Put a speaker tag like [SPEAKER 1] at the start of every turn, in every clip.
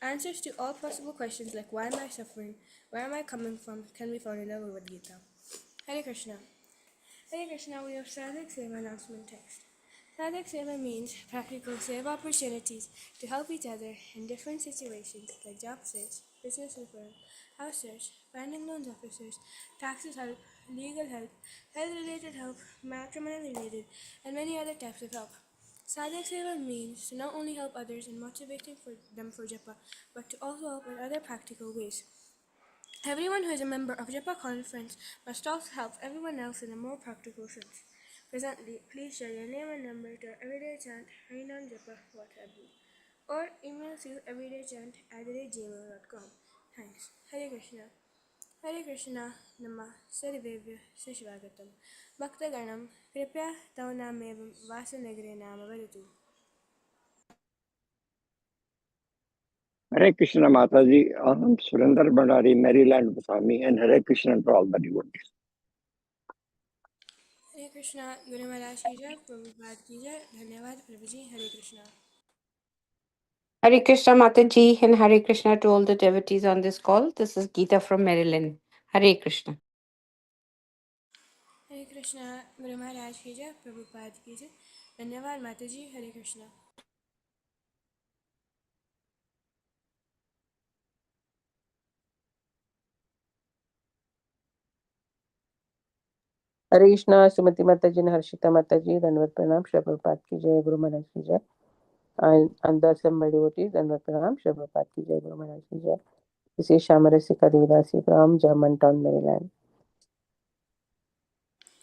[SPEAKER 1] Answers to all possible questions like why am I suffering, where am I coming from, can be found in the Bhagavad Gita. Hare Krishna. Hare Krishna, we have Sadhak Seva announcement text. Sadhak Seva means practical seva opportunities to help each other in different situations like job search, business referral, house search, finding loans officers, taxes help, legal help, health-related help, matrimonial-related, and many other types of help. Sadhak Seva means to not only help others in motivating them for japa, but to also help in other practical ways. Everyone who is a member of Japa Conference must also help everyone else in a more practical sense. Presently, please share your name and number to our EverydayChant Harinam Japa WhatsApp group or email to everydaychant@gmail.com. Thanks. Hare Krishna. Hare Krishna Nama Sarvebhyo Sushvagatam. Bhaktaganam Kripya Tavnamevam Vasanagre Nama Vadatu.
[SPEAKER 2] Hare Krishna Mataji, Aham Surendra Bandari, Maryland, Basami, and Hare Krishna to all the devotees.
[SPEAKER 1] Hare Krishna Guru Maharaj Ki Jai, Prabhupada Ki Jai, Dhanyavad Prabhuji, Hare Krishna.
[SPEAKER 3] Hare Krishna Mataji and Hare Krishna to all the devotees on this call. This is Geeta from Maryland. Hare Krishna.
[SPEAKER 1] Hare Krishna Guru Maharaj Ki Jai, Prabhupada Ki Jai, Dhanyavad Mataji, Hare Krishna.
[SPEAKER 4] हरे कृष्णा सुमति माता जी, हर्षिता माता जी, धन्यवाद प्रणाम, श्री प्रभुपाद की जय, गुरु महाराज की जय. And the assembled devotees, धन्यवाद प्रणाम, श्री प्रभुपाद की जय, गुरु महाराज की जय. This is Shamarasika Devidasi from Germantown, Maryland.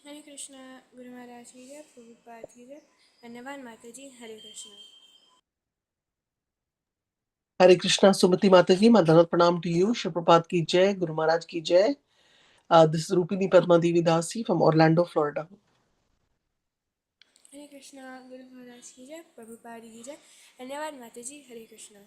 [SPEAKER 1] Hare Krishna Guru Maharaj Ki Jai, Prabhupada Ki Jai, Dhanyavad Mataji, Hare Krishna.
[SPEAKER 5] Hare Krishna, Sumati Mataji, my Dhanat Pranam to you. Shri Prabhupada ki Jai, Guru Maharaj ki Jai. This is Rupini Padma Devi Dasi from Orlando, Florida.
[SPEAKER 1] Hare Krishna Guru Maharaj Ki Jai, Prabhupada Ki Jai, Dhanyavad Mataji, Hare Krishna.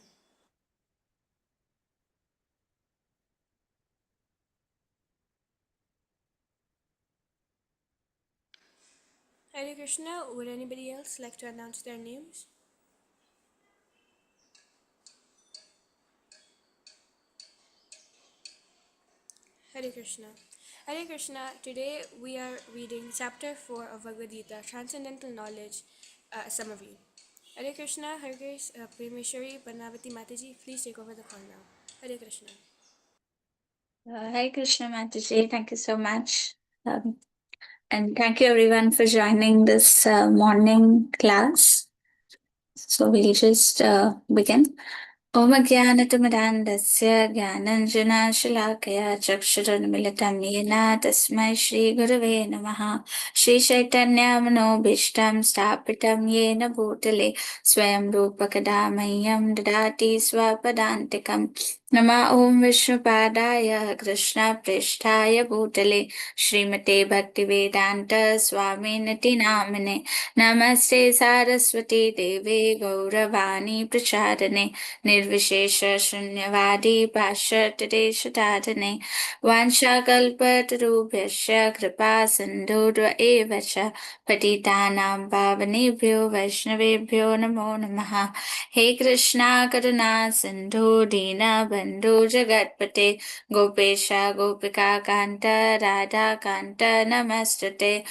[SPEAKER 1] Hare Krishna, would anybody else like to announce their names? Hare Krishna. Hare Krishna, today we are reading chapter 4 of Bhagavad Gita, Transcendental Knowledge Summary. Hare Krishna, Hare Grace, Premeshwari, Panavati Mataji, please take over the call now. Hare Krishna.
[SPEAKER 6] Hare Krishna Mataji, thank you so much. And thank you everyone for joining this morning class. So we'll just begin. Om Jnanatimirandasya Jnananjanashilakaya Chakshuranmilitam Yena Tasmai Shri Gurave Namaha Shri Chaitanya Manobhishtam Stapitam Yena Bhutale Swayam Rupa Kadamayyam Dadati Swapadantikam Nama Om Vishnupadaya Krishna Prishtaya Bhutale Srimate Bhaktivedanta Swami Niti Namane Namaste Saraswati Devi Gauravani Prachadane Nirvishesha Shunyavadi Pashatadeshadadane Vanshakalpatarubhyasya Kripa Sindhudva Evacha Patitanam Pavanebhyo Vaishnavebhyo Namo Namaha He Krishna Karuna Sindhu Dina Bandhu Jagatpate Gopesha Gopika Kanta Radha Kanta Namastate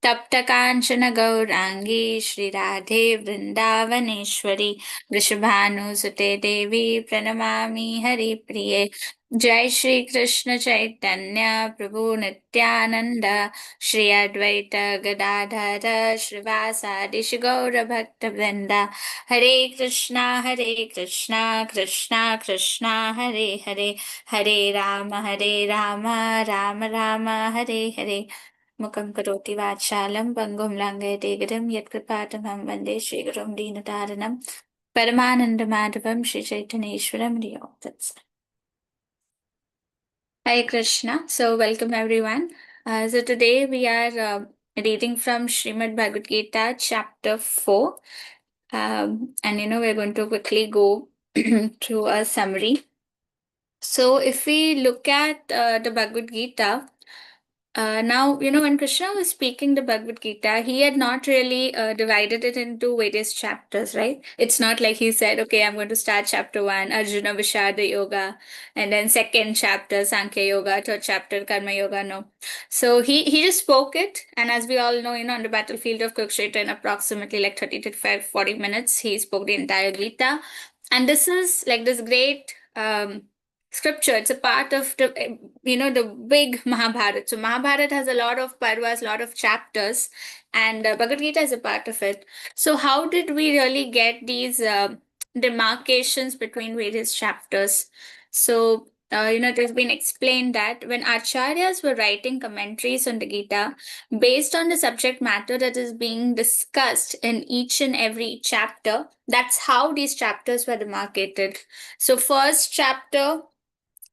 [SPEAKER 6] तप्त कांचन गौरांगी श्री राधे वृंदावनेश्वरी वृषभानुसुते देवी प्रणमामि हरिप्रिये जय श्री कृष्ण चैतन्य प्रभु नित्यानंद श्री अद्वैत गदाधर श्रीवासादि गौर भक्त वृंदा हरे कृष्णा कृष्णा कृष्णा हरे हरे हरे राम राम राम हरे हरे मुखं करोति वाचालं पङ्गुं लङ्घयते गिरिं यत्कृपातमहं वन्दे श्रीगुरुं दीनतारिणं परमानन्दमाधवं श्रीचैतन्येश्वरं Hare Krishna. So welcome everyone. So today we are reading from Srimad Bhagavad Gita chapter 4. And we're going to quickly go through a summary. So if we look at the Bhagavad Gita, Now, when Krishna was speaking the Bhagavad Gita, he had not really divided it into various chapters, right? It's not like he said, okay, I'm going to start chapter 1, Arjuna Vishada Yoga, and then second chapter, Sankhya Yoga, third chapter, Karma Yoga. No. So he just spoke it. And as we all know, on the battlefield of Kurukshetra, in approximately like 30 to 40 minutes, he spoke the entire Gita. And this is like this great scripture. It's a part of the big Mahabharata. So Mahabharata has a lot of parvas, a lot of chapters, and Bhagavad Gita is a part of it. So how did we really get these demarcations between various chapters? So it has been explained that when acharyas were writing commentaries on the Gita, based on the subject matter that is being discussed in each and every chapter, that's how these chapters were demarcated. So first chapter,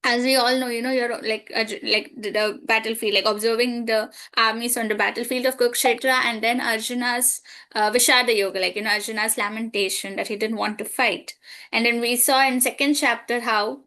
[SPEAKER 6] as we all know, you're like the battlefield, like observing the armies on the battlefield of Kurukshetra, and then Arjuna's Vishada Yoga, like Arjuna's lamentation that he didn't want to fight. And then we saw in second chapter how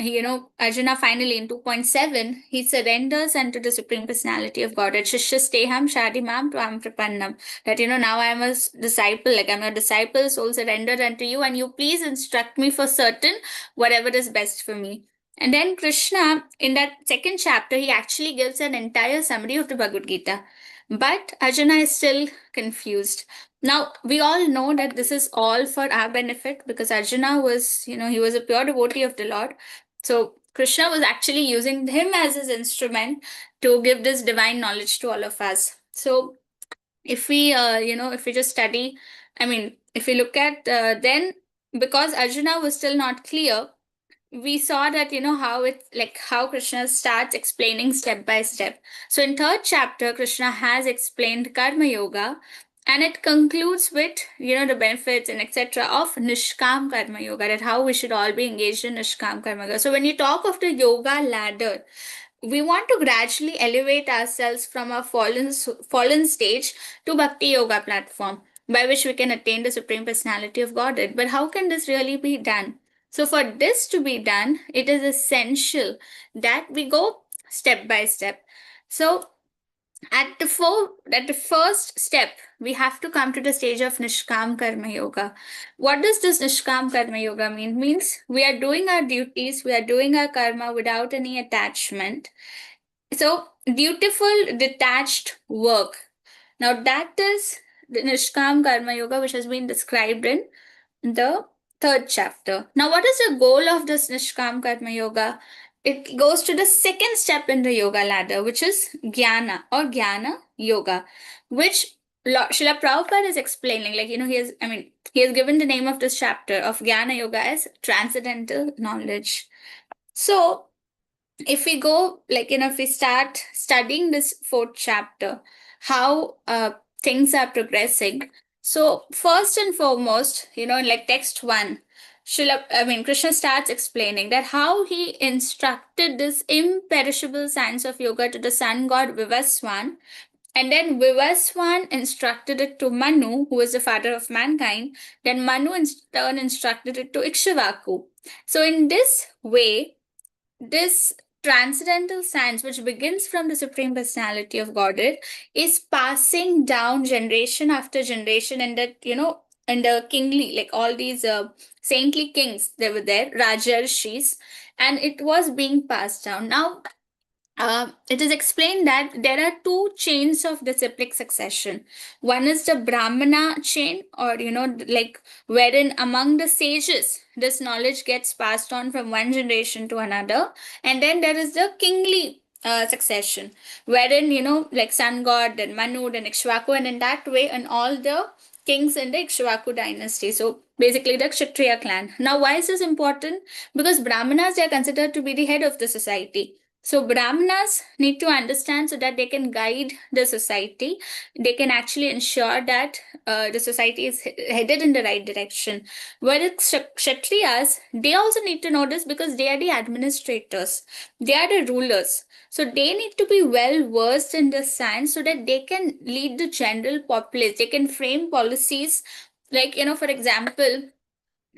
[SPEAKER 6] Arjuna finally in 2.7 he surrenders unto the Supreme Personality of Godhead. Shishya Shadimam Tvam Prapannam. That now I am a disciple, like I'm a disciple, soul surrendered unto you, and you please instruct me for certain whatever is best for me. And then Krishna, in that second chapter, he actually gives an entire summary of the Bhagavad Gita. But Arjuna is still confused. Now, we all know that this is all for our benefit because Arjuna was, he was a pure devotee of the Lord. So Krishna was actually using him as his instrument to give this divine knowledge to all of us. So if we, if we just study, if we look at then, because Arjuna was still not clear, we saw that how it's like how Krishna starts explaining step by step. So in third chapter, Krishna has explained Karma Yoga, and it concludes with the benefits and etc. of Nishkam Karma Yoga, that how we should all be engaged in Nishkam Karma Yoga. So when you talk of the yoga ladder, we want to gradually elevate ourselves from a fallen stage to Bhakti Yoga platform, by which we can attain the Supreme Personality of Godhead. But how can this really be done? So for this to be done, it is essential that we go step by step. So at the first step, we have to come to the stage of Nishkam Karma Yoga. What does this Nishkam Karma Yoga mean? Means we are doing our duties, we are doing our karma without any attachment. So dutiful, detached work. Now that is the Nishkam Karma Yoga, which has been described in the third chapter. Now, what is the goal of this Nishkam Karma Yoga? It goes to the second step in the yoga ladder, which is Jnana or Jnana Yoga, which Srila Prabhupada is explaining. Like, he has given the name of this chapter of Jnana Yoga as transcendental knowledge. So, if we go, if we start studying this fourth chapter, how things are progressing. So first and foremost, in like text 1, Krishna starts explaining that how he instructed this imperishable science of yoga to the sun god Vivaswan, and then Vivaswan instructed it to Manu, who is the father of mankind. Then Manu in turn instructed it to Ikshvaku. So in this way, this transcendental science, which begins from the Supreme Personality of Godhead, is passing down generation after generation, and that, and the kingly, like all these saintly kings, they were there, Rajarshis, and it was being passed down. Now, it is explained that there are two chains of disciplic succession. One is the Brahmana chain, or like wherein among the sages this knowledge gets passed on from one generation to another, and then there is the kingly succession, wherein like sun god, then Manu, then Ikshvaku, and in that way, and all the kings in the Ikshvaku dynasty. So basically the Kshatriya clan. Now, why is this important? Because Brahmanas, they are considered to be the head of the society. So Brahmanas need to understand so that they can guide the society. They can actually ensure that the society is headed in the right direction. Whereas Kshatriyas, they also need to know this because they are the administrators. They are the rulers. So they need to be well versed in the science so that they can lead the general populace. They can frame policies like, for example,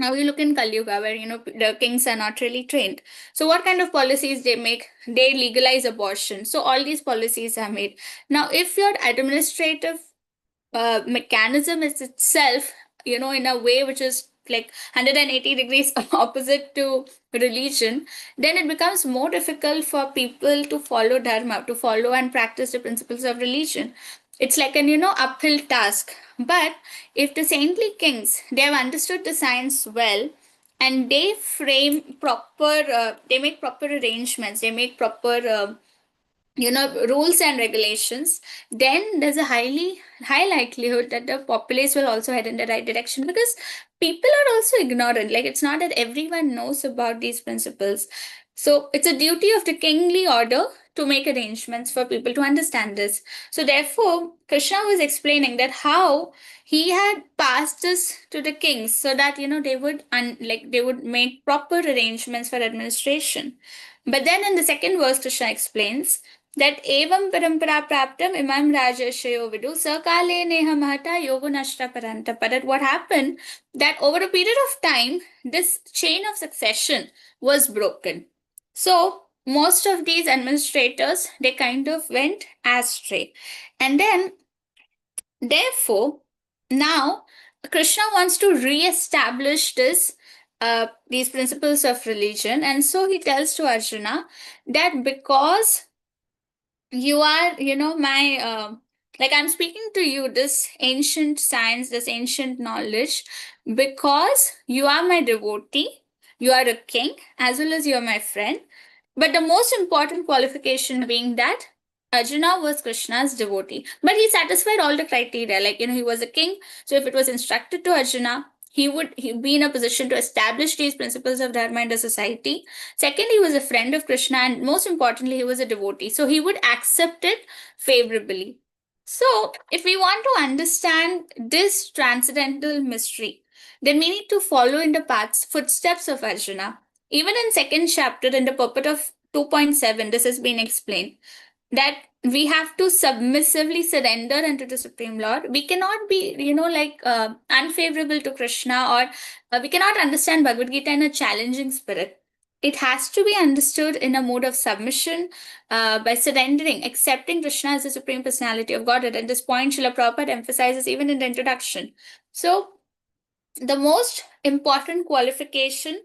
[SPEAKER 6] Now you look in Kali Yuga, where the kings are not really trained. So what kind of policies they make? They legalize abortion. So all these policies are made. Now, if your administrative mechanism is itself, in a way which is like 180 degrees opposite to religion, then it becomes more difficult for people to follow dharma, to follow and practice the principles of religion. It's like an uphill task. But if the saintly kings, they have understood the science well, and they frame proper, they make proper arrangements, they make proper rules and regulations, then there's a high likelihood that the populace will also head in the right direction, because people are also ignorant. Like, it's not that everyone knows about these principles. So it's a duty of the kingly order to make arrangements for people to understand this. So therefore, Krishna was explaining that how he had passed this to the kings, so that they would they would make proper arrangements for administration. But then in the second verse, Krishna explains that evam parampara praptam imam rajashayo vidu sakale neha mahata yoga nashta parantapa. That what happened, that over a period of time, this chain of succession was broken. So most of these administrators, they kind of went astray. And then, therefore, now Krishna wants to re-establish these principles of religion. And so he tells to Arjuna that because you are my like, I'm speaking to you this ancient science, this ancient knowledge, because you are my devotee, you are a king, as well as you are my friend. But the most important qualification being that Arjuna was Krishna's devotee, but he satisfied all the criteria. Like, he was a king, so if it was instructed to Arjuna, he would be in a position to establish these principles of dharma in the society. Second, he was a friend of Krishna, and most importantly, he was a devotee, so he would accept it favorably. So, if we want to understand this transcendental mystery, then we need to follow in the footsteps of Arjuna. Even in second chapter, in the purport of 2.7, this has been explained, that we have to submissively surrender unto the Supreme Lord. We cannot be, unfavorable to Krishna, or we cannot understand Bhagavad Gita in a challenging spirit. It has to be understood in a mode of submission, by surrendering, accepting Krishna as the Supreme Personality of Godhead. And this point Srila Prabhupada emphasizes even in the introduction. So, the most important qualification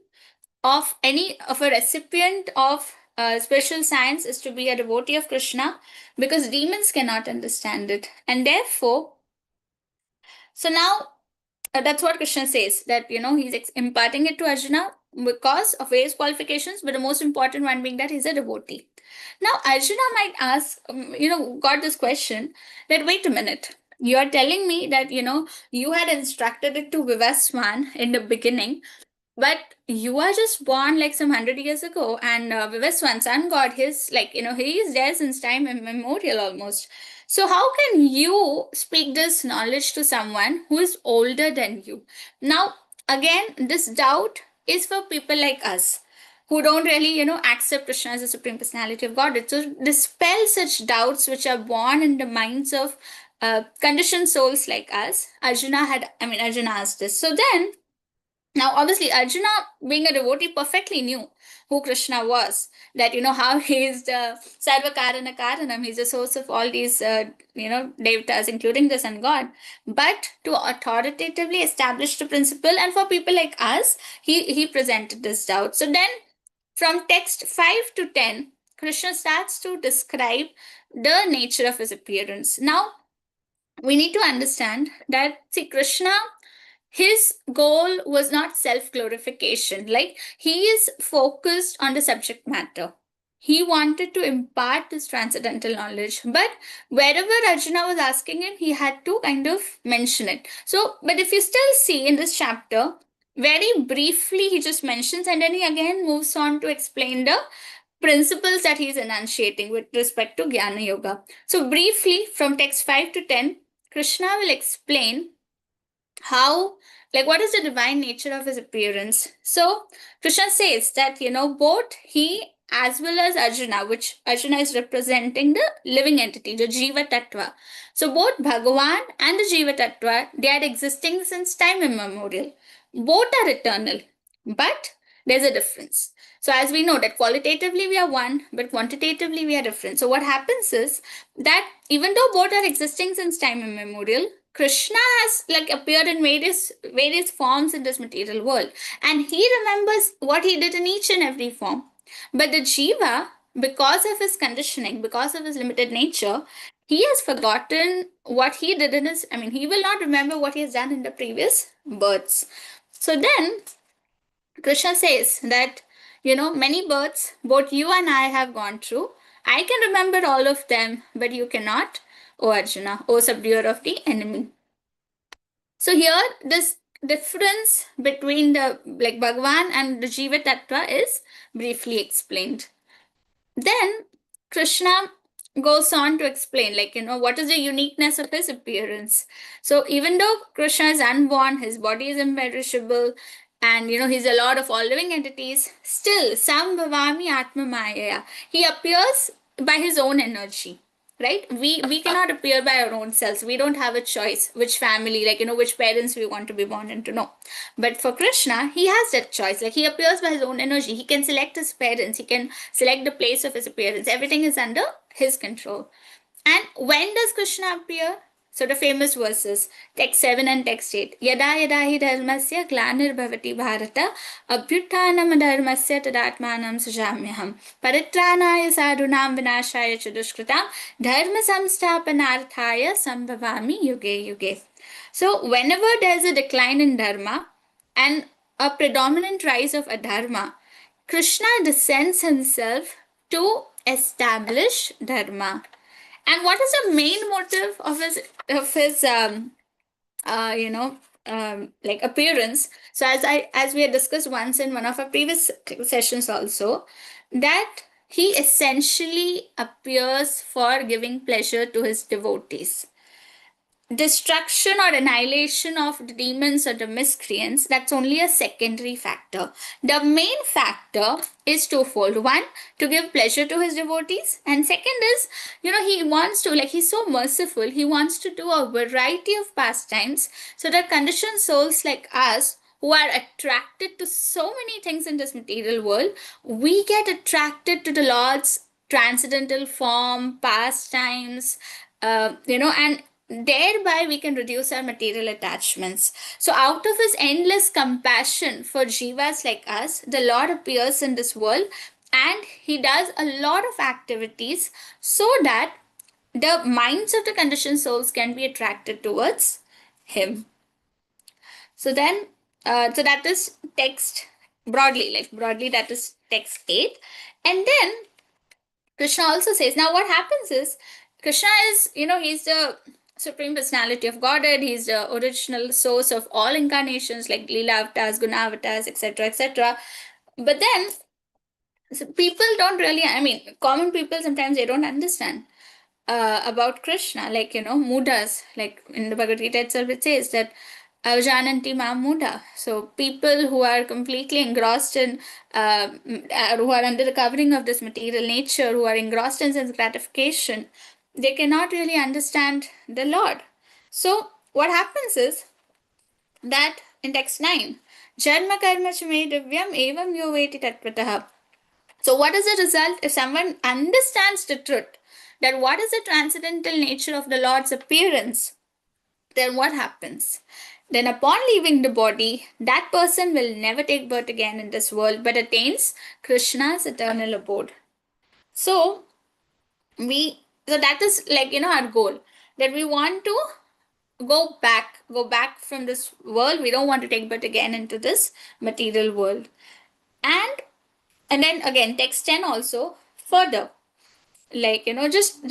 [SPEAKER 6] of a recipient of spiritual science is to be a devotee of Krishna, because demons cannot understand it. And therefore, so now that's what Krishna says, that he's imparting it to Arjuna because of various qualifications, but the most important one being that he's a devotee. Now Arjuna might ask, got this question, that wait a minute, you are telling me that you had instructed it to Vivaswan in the beginning, but you are just born like some 100 years ago, and Vivaswan, sun god, his he is there since time immemorial almost. So how can you speak this knowledge to someone who is older than you? Now, again, this doubt is for people like us who don't really, accept Krishna as the Supreme Personality of God. So dispel such doubts which are born in the minds of conditioned souls like us. Arjuna asked this. So then, now, obviously, Arjuna, being a devotee, perfectly knew who Krishna was. That, how he is the Sarva Karana Karanam, he's the source of all these, devatas, including the sun god. But to authoritatively establish the principle, and for people like us, he presented this doubt. So then, from text 5 to 10, Krishna starts to describe the nature of his appearance. Now, we need to understand that, see, Krishna, his goal was not self-glorification. Like, he is focused on the subject matter. He wanted to impart this transcendental knowledge. But wherever Arjuna was asking him, he had to kind of mention it. So, but if you still see in this chapter, very briefly he just mentions, and then he again moves on to explain the principles that he's enunciating with respect to Jnana Yoga. So briefly, from text 5 to 10, Krishna will explain how, what is the divine nature of his appearance. So Krishna says that, both he as well as Arjuna, which Arjuna is representing the living entity, the Jiva Tattva. So both Bhagavan and the Jiva Tattva, they are existing since time immemorial. Both are eternal, but there's a difference. So as we know that qualitatively we are one, but quantitatively we are different. So what happens is that even though both are existing since time immemorial, Krishna has like appeared in various forms in this material world, and he remembers what he did in each and every form. But the jiva, because of his conditioning, because of his limited nature, he has forgotten what he did in his, I mean, he will not remember what he has done in the previous births. So then Krishna says that, many births, both you and I have gone through. I can remember all of them, but you cannot, O Arjuna, O subduer of the enemy. So here, this difference between the like Bhagavan and the Jiva Tattva is briefly explained. Then Krishna goes on to explain, what is the uniqueness of his appearance. So even though Krishna is unborn, his body is imperishable, and he's a lord of all living entities, still Sambhavami Atma Maya, he appears by his own energy. Right? We cannot appear by our own selves. We don't have a choice which family, which parents we want to be born into. No. But for Krishna, he has that choice. Like, he appears by his own energy. He can select his parents. He can select the place of his appearance. Everything is under his control. And when does Krishna appear? So the famous verses, text 7 and text 8. Yada yada hi dharmasya glanir bhavati bharata abhyuttanam dharmasya tadatmanam sujamyaham paritranaya sadhunam vinashaya chadushkritam dharma samsthapanarthaya sambhavami yuge yuge. So whenever there is a decline in dharma and a predominant rise of adharma, Krishna descends himself to establish dharma. And what is the main motive of his appearance? So as we had discussed once in one of our previous sessions also, that he essentially appears for giving pleasure to his devotees. Destruction or annihilation of the demons or the miscreants, that's only a secondary factor. The main factor is twofold. One, to give pleasure to his devotees, and second is, he wants to, he's so merciful, he wants to do a variety of pastimes so that conditioned souls like us, who are attracted to so many things in this material world, we get attracted to the Lord's transcendental form, pastimes, and thereby we can reduce our material attachments. So out of his endless compassion for jivas like us, the Lord appears in this world, and he does a lot of activities so that the minds of the conditioned souls can be attracted towards him. So then, so that is text broadly, that is text 8. And then Krishna also says, now what happens is, Krishna is, he's the Supreme Personality of Godhead. He's the original source of all incarnations, like Leela avatars, Guna avatars, etc., etc. But then, people don't really, common people sometimes they don't understand about Krishna, mudas, like in the Bhagavad Gita itself, it says that Avjananti Mam Muda. So people who are completely engrossed in, who are under the covering of this material nature, who are engrossed in sense gratification, they cannot really understand the Lord. So what happens is that in text 9, Jarma karma chame divyam evam yo veti tatvatah. So what is the result if someone understands the truth that what is the transcendental nature of the Lord's appearance? Then what happens? Then upon leaving the body, that person will never take birth again in this world, but attains Krishna's eternal abode. So that is our goal, that we want to go back from this world. We don't want to take birth again into this material world. And then again, text 10 also further, just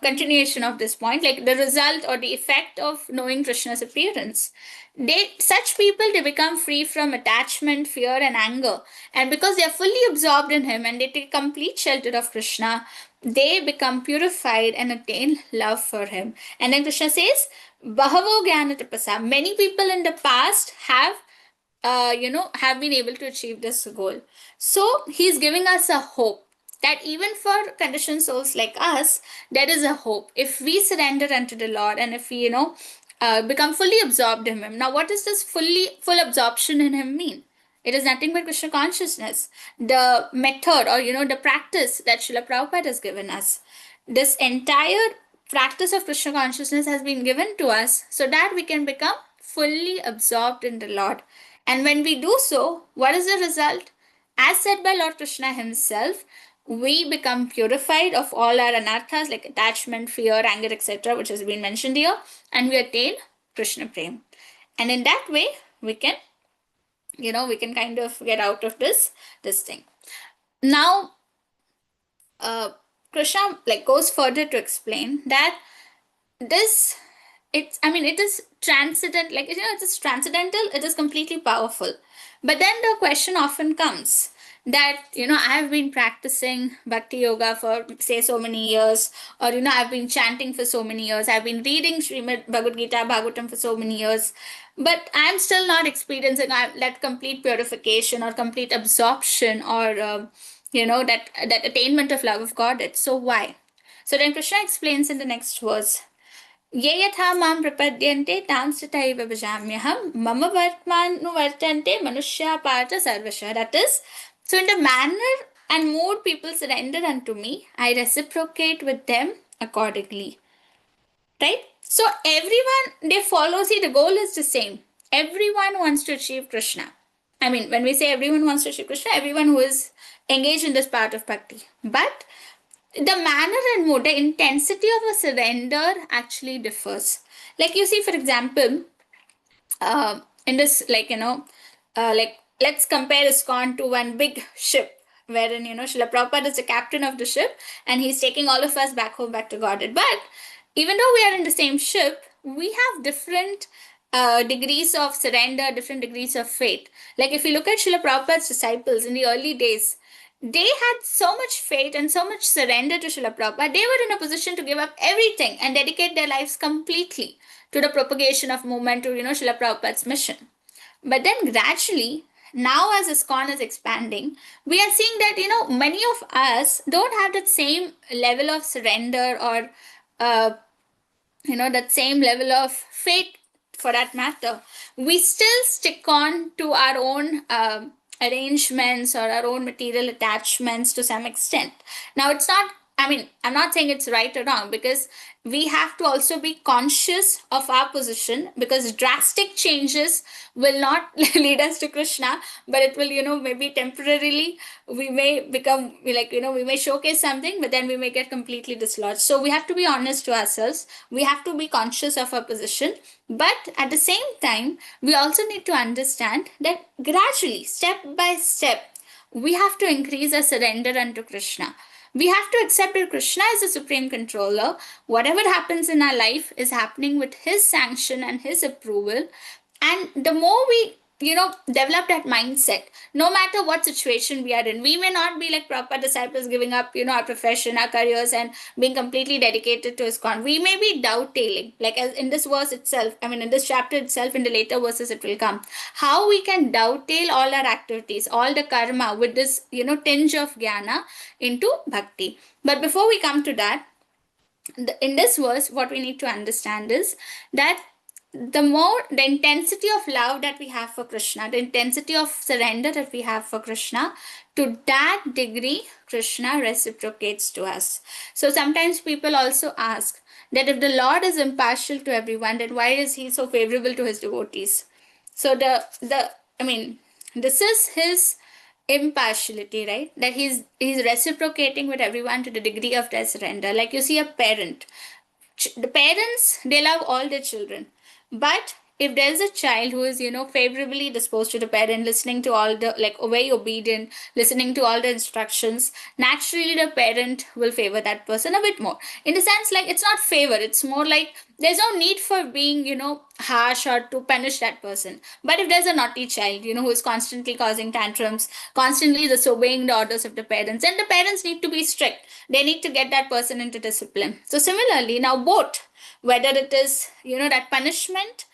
[SPEAKER 6] continuation of this point, like the result or the effect of knowing Krishna's appearance. Such people, they become free from attachment, fear, and anger. And because they are fully absorbed in him and they take complete shelter of Krishna, they become purified and attain love for him. And then Krishna says, Bahavo Jnana Tapasa. Many people in the past have been able to achieve this goal. So he's giving us a hope that even for conditioned souls like us, there is a hope. If we surrender unto the Lord, and if we, become fully absorbed in him. Now, what does this full absorption in him mean? It is nothing but Krishna consciousness. The method, or the practice that Srila Prabhupada has given us. This entire practice of Krishna consciousness has been given to us so that we can become fully absorbed in the Lord. And when we do so, what is the result? As said by Lord Krishna himself, we become purified of all our anarthas like attachment, fear, anger, etc., which has been mentioned here, and we attain Krishna Prem. And in that way, we can kind of get out of this thing. Now, Krishna goes further to explain that this it is transcendent, it is transcendental, it is completely powerful. But then the question often comes that I've been practicing bhakti yoga for say so many years, or I've been chanting for so many years, I've been reading Srimad Bhagavad Gita, Bhagavatam for so many years, but I'm still not experiencing that complete purification or complete absorption, or that attainment of love of God. So why? So then Krishna explains in the next verse, ये यथा मां प्रपद्यन्ते तां तथैव भजाम्यहं मम वर्त्मानुवर्तन्ते मनुष्या पार्थ सर्वशः. That is, so in the manner and mood people surrender unto me, I reciprocate with them accordingly. Right? So everyone, they follow, see, the goal is the same. Everyone wants to achieve Krishna. I mean, when we say everyone wants to achieve Krishna, everyone who is engaged in this part of bhakti. But the manner and mood, the intensity of a surrender actually differs. Like you see, for example, in this, let's compare ISKCON to one big ship, wherein, Srila Prabhupada is the captain of the ship, and he's taking all of us back home, back to Godhead. But even though we are in the same ship, we have different degrees of surrender, different degrees of faith. Like if you look at Srila Prabhupada's disciples in the early days, they had so much faith and so much surrender to Srila Prabhupada. They were in a position to give up everything and dedicate their lives completely to the propagation of movement, to Srila Prabhupada's mission. But then gradually, now as ISKCON is expanding, we are seeing that many of us don't have that same level of surrender, or that same level of faith, for that matter. We still stick on to our own arrangements or our own material attachments to some extent. Now, it's not, I'm not saying it's right or wrong, because we have to also be conscious of our position, because drastic changes will not lead us to Krishna, but it will, maybe temporarily, we may become we may showcase something, but then we may get completely dislodged. So we have to be honest to ourselves. We have to be conscious of our position. But at the same time, we also need to understand that gradually, step by step, we have to increase our surrender unto Krishna. We have to accept that Krishna is the supreme controller. Whatever happens in our life is happening with his sanction and his approval. And the more we develop that mindset, no matter what situation we are in, we may not be like proper disciples giving up our profession, our careers, and being completely dedicated to ISKCON. We may be doubting, like as in this verse itself, in this chapter itself, in the later verses it will come, how we can dovetail all our activities, all the karma, with this tinge of jnana into bhakti. But before we come to that, in this verse, what we need to understand is that the intensity of love that we have for Krishna, the intensity of surrender that we have for Krishna, to that degree, Krishna reciprocates to us. So sometimes people also ask that if the Lord is impartial to everyone, then why is he so favorable to his devotees? So this is his impartiality, right? That he's reciprocating with everyone to the degree of their surrender. Like you see a parent, the parents, they love all their children, but if there's a child who is favorably disposed to the parent, listening to all the very obedient, listening to all the instructions, naturally the parent will favor that person a bit more. In the sense, it's not favor, it's more like there's no need for being harsh or to punish that person. But if there's a naughty child who is constantly causing tantrums, constantly disobeying the orders of the parents, then the parents need to be strict. They need to get that person into discipline. So similarly, now both, whether it is that punishment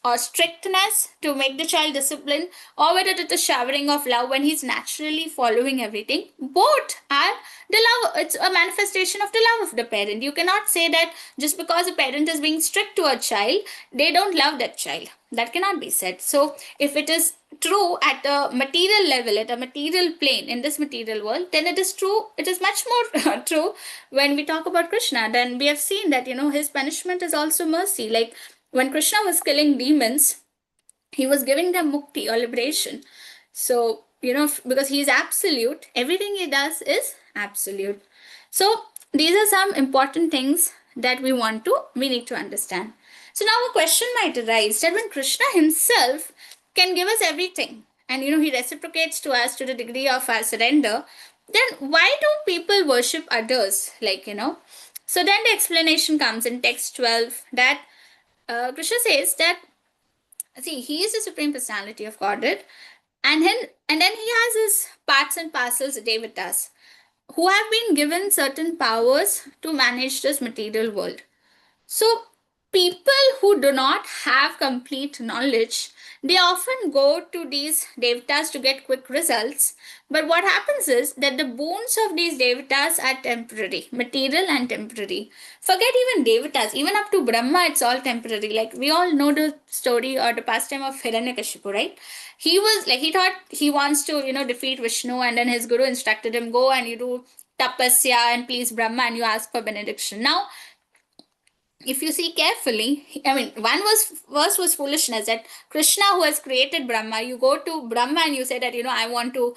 [SPEAKER 6] or strictness to make the child disciplined, or whether it is showering of love when he's naturally following everything. Both are the love. It's a manifestation of the love of the parent. You cannot say that just because a parent is being strict to a child, they don't love that child. That cannot be said. So if it is true at a material level, at a material plane in this material world, then it is true. It is much more true when we talk about Krishna. Then we have seen that his punishment is also mercy. Like when Krishna was killing demons, he was giving them mukti or liberation. So, because he is absolute, everything he does is absolute. So, these are some important things that we need to understand. So, now a question might arise that when Krishna himself can give us everything, and he reciprocates to us to the degree of our surrender, then why do people worship others? So then the explanation comes in text 12 that Krishna says that, see, he is the Supreme Personality of Godhead, and then he has his parts and parcels, devatas, who have been given certain powers to manage this material world. So, people who do not have complete knowledge, they often go to these devatas to get quick results. But what happens is that the boons of these devatas are temporary, material and temporary. Forget even devatas, even up to Brahma, it's all temporary. Like we all know the story or the pastime of Hiranyakashipu, right? He was like, he thought he wants to, defeat Vishnu, and then his guru instructed him, go and you do tapasya and please Brahma and you ask for benediction. Now, if you see carefully, I mean, first was foolishness that Krishna, who has created Brahma, you go to Brahma and you say that, I want to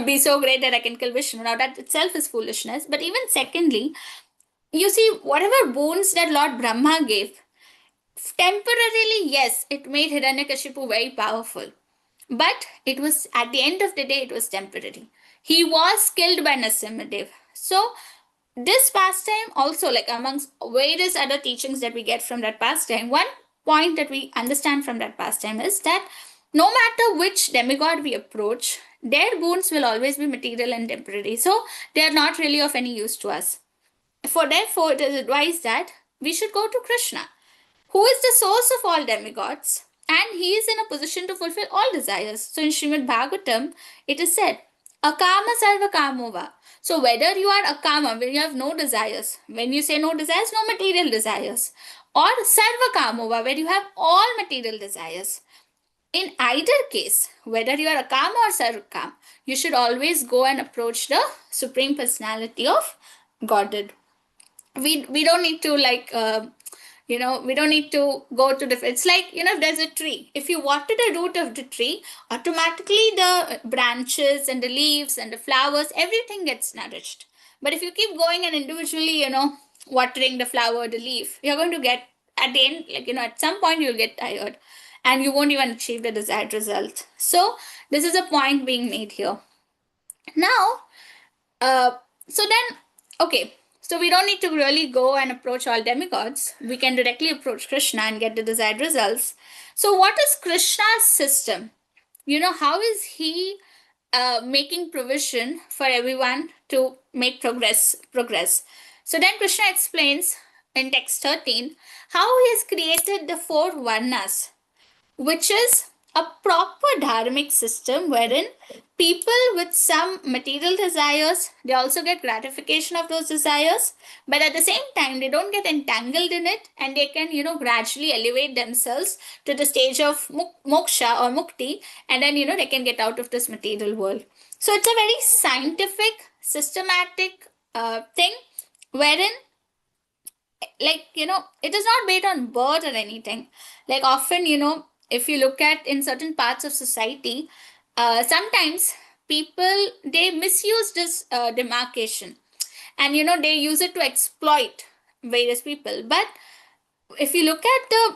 [SPEAKER 6] be so great that I can kill Vishnu. Now, that itself is foolishness. But even secondly, you see, whatever boons that Lord Brahma gave, temporarily, yes, it made Hiranyakashipu very powerful. But it was, at the end of the day, it was temporary. He was killed by Narasimhadev. So, this pastime also, like amongst various other teachings that we get from that pastime, one point that we understand from that pastime is that no matter which demigod we approach, their boons will always be material and temporary. So they are not really of any use to us. Therefore, it is advised that we should go to Krishna, who is the source of all demigods, and he is in a position to fulfill all desires. So in Srimad Bhagvatam, it is said, Akama sarva kamova. So whether you are akama, when you have no desires, when you say no desires, no material desires, or sarva kamova, where you have all material desires. In either case, whether you are akama or sarvakam, you should always go and approach the Supreme Personality of Godhead. We don't need to we don't need to go to different. It's like, if there's a tree, if you water the root of the tree, automatically the branches and the leaves and the flowers, everything gets nourished. But if you keep going and individually, watering the flower, the leaf, you're going to get, at the end, at some point you'll get tired and you won't even achieve the desired result. So this is a point being made here. Now, so then, okay, so we don't need to really go and approach all demigods. We can directly approach Krishna and get the desired results. So what is Krishna's system? How is he making provision for everyone to make progress? So then Krishna explains in text 13 how he has created the 4 varnas, which is a proper dharmic system wherein people with some material desires, they also get gratification of those desires, but at the same time they don't get entangled in it, and they can gradually elevate themselves to the stage of moksha or mukti, and then they can get out of this material world. So it's a very scientific, systematic thing wherein, like, it is not based on birth or anything. Like often, if you look at in certain parts of society, sometimes people, they misuse this demarcation, and they use it to exploit various people. But if you look at the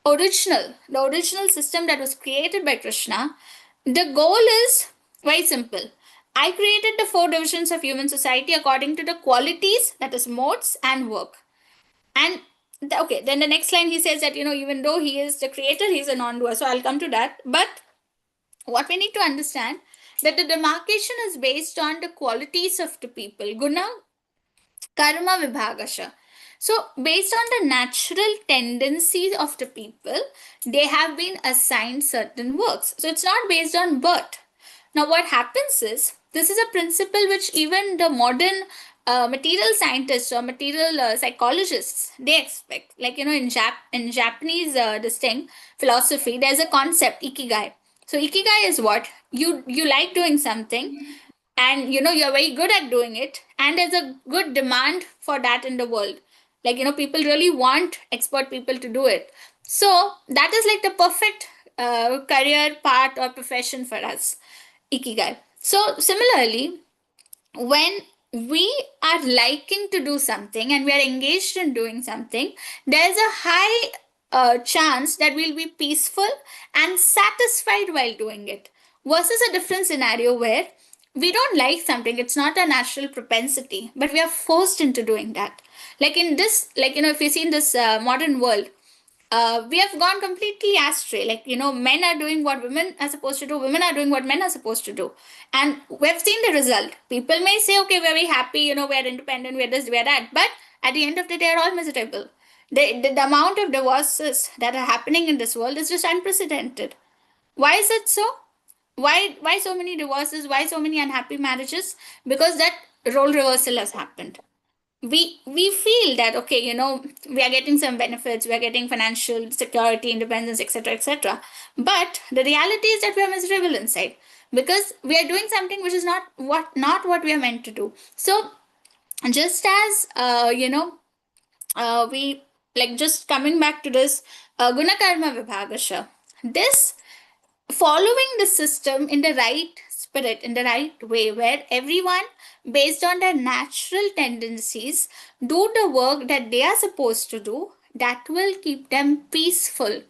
[SPEAKER 6] original system that was created by Krishna, the goal is very simple. I created the 4 divisions of human society according to the qualities, that is modes and work. And okay, then the next line he says that, even though he is the creator, he's a non-doer. So I'll come to that. But what we need to understand, that the demarcation is based on the qualities of the people. Guna, karma, vibhagasha. So based on the natural tendencies of the people, they have been assigned certain works. So it's not based on birth. Now what happens is, this is a principle which even the modern material scientists or material psychologists, they expect. Like, in Japanese this thing, philosophy, there's a concept, ikigai. So ikigai is what? You like doing something, and you're very good at doing it, and there's a good demand for that in the world. Like, people really want expert people to do it. So that is like the perfect career path or profession for us, ikigai. So similarly, when we are liking to do something and we are engaged in doing something, there's a high chance that we'll be peaceful and satisfied while doing it, versus a different scenario where we don't like something, it's not a natural propensity, but we are forced into doing that. Like in this, if you see in this modern world, we have gone completely astray. Like, men are doing what women are supposed to do, women are doing what men are supposed to do. And we've seen the result. People may say, okay, we're very happy, we're independent, we're this, we're that. But at the end of the day, they're all miserable. The amount of divorces that are happening in this world is just unprecedented. Why is it so? Why so many divorces? Why so many unhappy marriages? Because that role reversal has happened. We feel that, okay, we are getting some benefits, we are getting financial security, independence, etc., but the reality is that we are miserable inside, because we are doing something which is not what we are meant to do. So just as we, like, just coming back to this guna karma vibhagasha, this following the system in the right spirit, in the right way, where everyone, based on their natural tendencies, do the work that they are supposed to do, that will keep them peaceful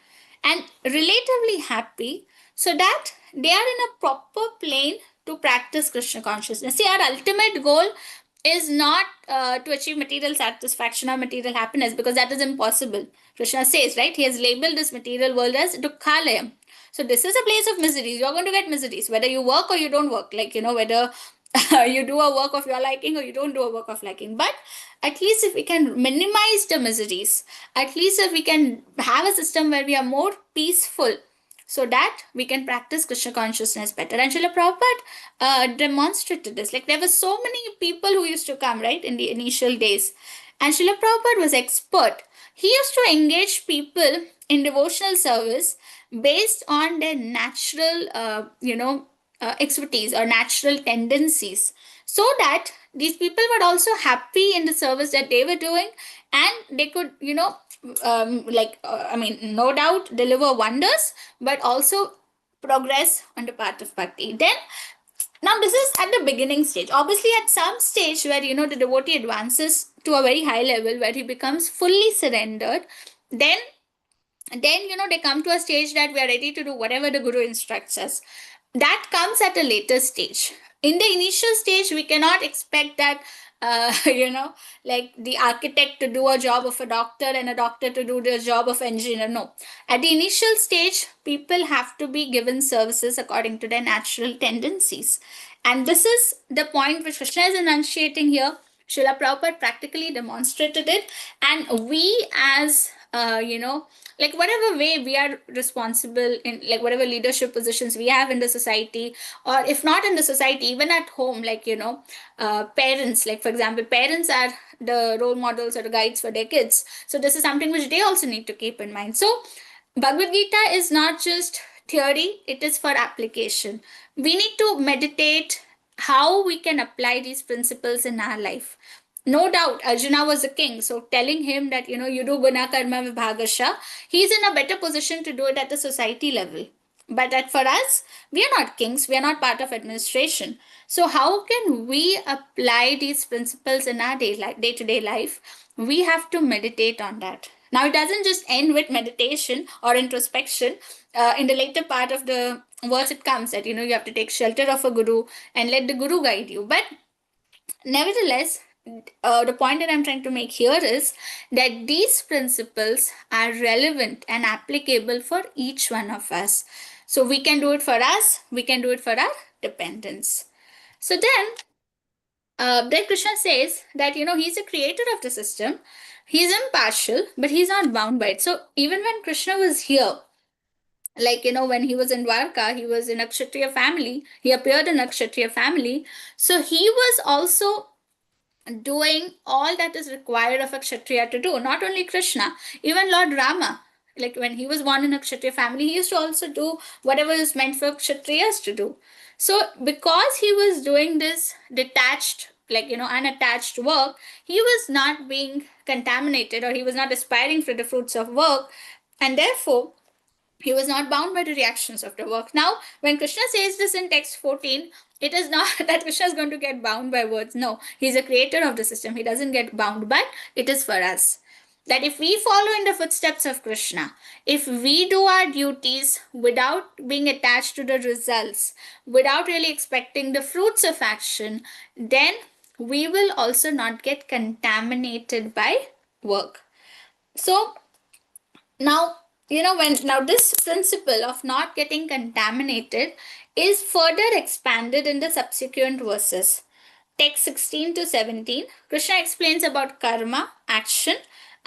[SPEAKER 6] and relatively happy, so that they are in a proper plane to practice Krishna consciousness. See, our ultimate goal is not to achieve material satisfaction or material happiness, because that is impossible. Krishna says, right, he has labeled this material world as dukkhalayam. So this is a place of miseries. You're going to get miseries, whether you work or you don't work. Like, whether you do a work of your liking or you don't do a work of liking. But at least if we can minimize the miseries, at least if we can have a system where we are more peaceful, so that we can practice Krishna consciousness better. And Srila Prabhupada demonstrated this. Like, there were so many people who used to come, right, in the initial days. And Srila Prabhupada was expert. He used to engage people in devotional service based on their natural, expertise or natural tendencies, so that these people were also happy in the service that they were doing, and they could, no doubt deliver wonders, but also progress on the path of bhakti. Then, now this is at the beginning stage. Obviously, at some stage where, the devotee advances to a very high level, where he becomes fully surrendered, then they come to a stage that we are ready to do whatever the guru instructs us. That comes at a later stage. In the initial stage, we cannot expect that like the architect to do a job of a doctor and a doctor to do the job of engineer. No, at the initial stage, people have to be given services according to their natural tendencies. And this is the point which Krishna is enunciating here. Srila Prabhupada practically demonstrated it. And we, as like, whatever way we are responsible in, like, whatever leadership positions we have in the society, or if not in the society, even at home, like, parents, like, for example, parents are the role models or the guides for their kids. So this is something which they also need to keep in mind. So Bhagavad Gita is not just theory, it is for application. We need to meditate how we can apply these principles in our life. No doubt, Arjuna was a king, so telling him that, you do guna karma vibhagasha, he's in a better position to do it at the society level. But that, for us, we are not kings, we are not part of administration. So how can we apply these principles in our day-to-day life? We have to meditate on that. Now, it doesn't just end with meditation or introspection. In the later part of the verse, it comes that, you have to take shelter of a guru and let the guru guide you. But nevertheless, the point that I'm trying to make here is that these principles are relevant and applicable for each one of us. So we can do it for us, we can do it for our dependents. So then, then Krishna says that, he's a creator of the system. He's impartial, but he's not bound by it. So even when Krishna was here, like, when he was in Dwarka, he was in a Kshatriya family. He appeared in a Kshatriya family. So he was also doing all that is required of a Kshatriya to do. Not only Krishna, even Lord Rama. Like when he was born in a Kshatriya family, he used to also do whatever is meant for Kshatriyas to do. So because he was doing this detached, unattached work, he was not being contaminated, or he was not aspiring for the fruits of work, and therefore he was not bound by the reactions of the work. Now, when Krishna says this in text 14, it is not that Krishna is going to get bound by words. No, he's a creator of the system. He doesn't get bound, but it is for us. That if we follow in the footsteps of Krishna, if we do our duties without being attached to the results, without really expecting the fruits of action, then we will also not get contaminated by work. So, now, now this principle of not getting contaminated is further expanded in the subsequent verses. Text 16 to 17, Krishna explains about karma, action,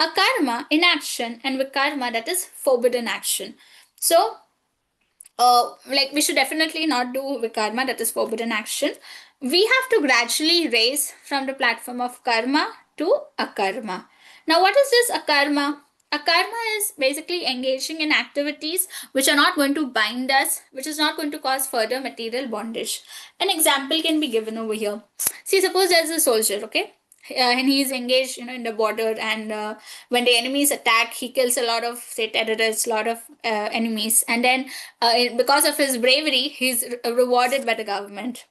[SPEAKER 6] akarma, inaction, and vikarma, that is forbidden action. So, we should definitely not do vikarma, that is forbidden action. We have to gradually raise from the platform of karma to akarma. Now, what is this akarma? Akarma is basically engaging in activities which are not going to bind us, which is not going to cause further material bondage. An example can be given over here. See, suppose there's a soldier, okay? And he's engaged, in the border, and when the enemies attack, he kills a lot of, say, terrorists, a lot of enemies, and then because of his bravery, he's rewarded by the government.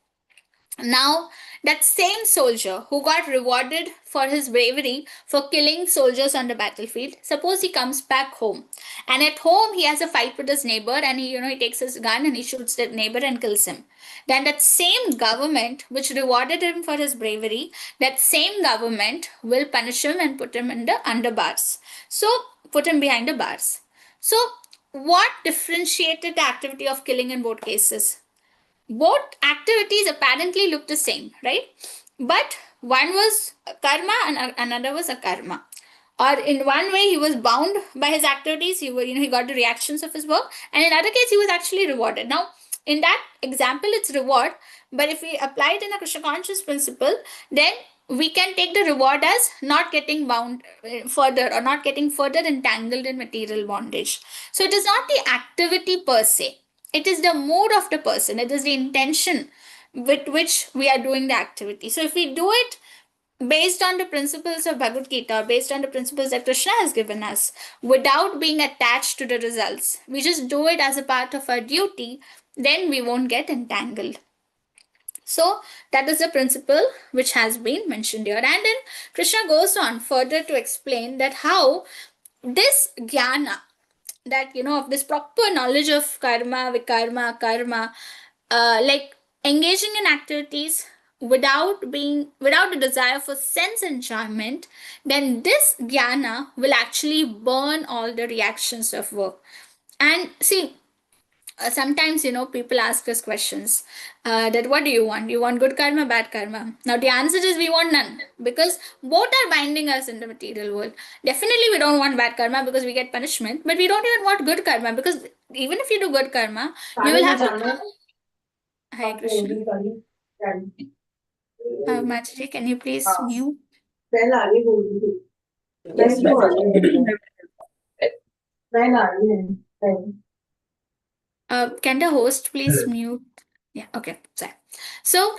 [SPEAKER 6] Now, that same soldier who got rewarded for his bravery for killing soldiers on the battlefield, suppose he comes back home, and at home he has a fight with his neighbor, and he takes his gun and he shoots the neighbor and kills him. Then that same government which rewarded him for his bravery, that same government will punish him and put him in the under bars. So put him behind the bars. So what differentiated the activity of killing in both cases? Both activities apparently look the same, right? But one was karma and another was akarma. Or in one way, he was bound by his activities. He got the reactions of his work, and in other case, he was actually rewarded. Now, in that example, it's reward. But if we apply it in a Krishna conscious principle, then we can take the reward as not getting bound further, or not getting further entangled in material bondage. So it is not the activity per se. It is the mood of the person. It is the intention with which we are doing the activity. So if we do it based on the principles of Bhagavad Gita, based on the principles that Krishna has given us, without being attached to the results, we just do it as a part of our duty, then we won't get entangled. So that is the principle which has been mentioned here. And then Krishna goes on further to explain that how this jnana, that of this proper knowledge of karma, vikarma, karma, like engaging in activities without a desire for sense enjoyment, then this jnana will actually burn all the reactions of work. And see, sometimes people ask us questions that what do you want? You want good karma, bad karma? Now the answer is we want none, because both are binding us in the material world. Definitely we don't want bad karma because we get punishment, but we don't even want good karma, because even if you do good karma, you will have to. Hare Krishna. Mataji, can you please mute?
[SPEAKER 4] Yes,
[SPEAKER 6] Can the host please mute? Yeah, okay, sorry. So,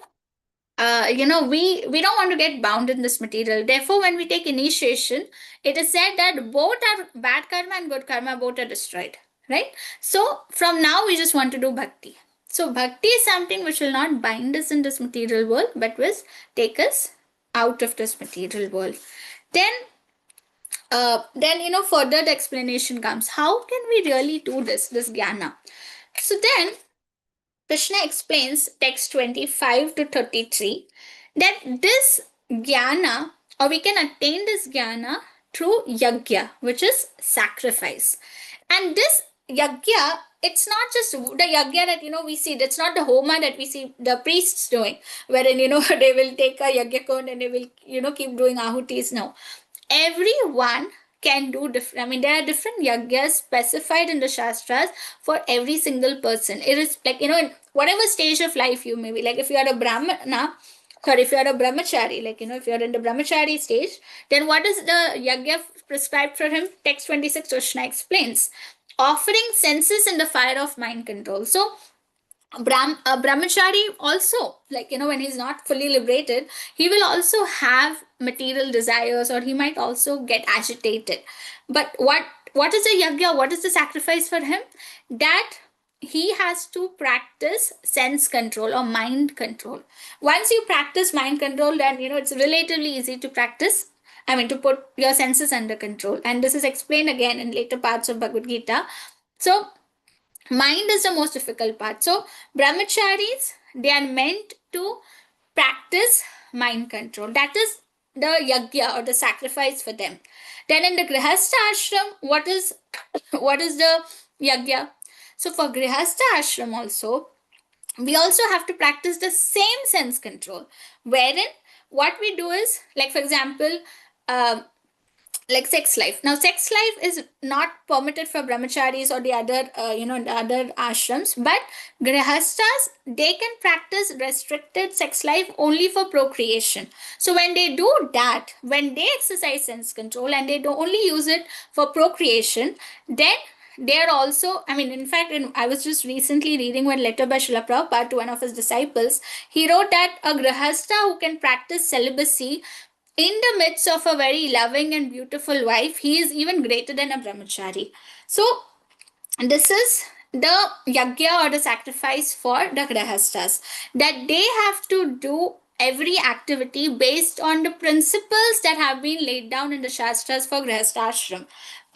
[SPEAKER 6] we don't want to get bound in this material. Therefore, when we take initiation, it is said that both are bad karma and good karma, both are destroyed, right? So, from now, we just want to do bhakti. So, bhakti is something which will not bind us in this material world, but will take us out of this material world. Then further the explanation comes. How can we really do this jnana? So then Krishna explains text 25 to 33 that this jnana, or we can attain this jnana through yajna, which is sacrifice. And this yagya, it's not just the yagya that we see. That's not the homa that we see the priests doing, wherein they will take a yagya cone and they will keep doing ahutis. No, everyone can do different. I mean, there are different yagyas specified in the shastras for every single person. It is like in whatever stage of life you may be. Like if you are a brahmana, or if you are a brahmachari, like if you are in the brahmachari stage, then what is the yagya prescribed for him? Text 26 Krishna explains, offering senses in the fire of mind control. So brahmachari also, like when he's not fully liberated, he will also have material desires, or he might also get agitated. But what is the yagya? What is the sacrifice for him? That he has to practice sense control or mind control. Once you practice mind control, then it's relatively easy to practice, I mean, to put your senses under control. And this is explained again in later parts of Bhagavad Gita. So mind is the most difficult part. So brahmacharis, they are meant to practice mind control. That is the yagya or the sacrifice for them. Then in the grihastha ashram, what is the yagya? So for grihastha ashram also, we also have to practice the same sense control, wherein what we do is, like for example, like sex life. Now sex life is not permitted for brahmacharis or the other the other ashrams, but grihasthas, they can practice restricted sex life only for procreation. So when they do that, when they exercise sense control and they don't only use it for procreation, then they are also, I mean, in fact, I was just recently reading one letter by Srila Prabhupada to one of his disciples. He wrote that a grihastha who can practice celibacy in the midst of a very loving and beautiful wife, he is even greater than a brahmachari. So this is the yagya or the sacrifice for the grihasthas, that they have to do every activity based on the principles that have been laid down in the shastras for grihastha ashram.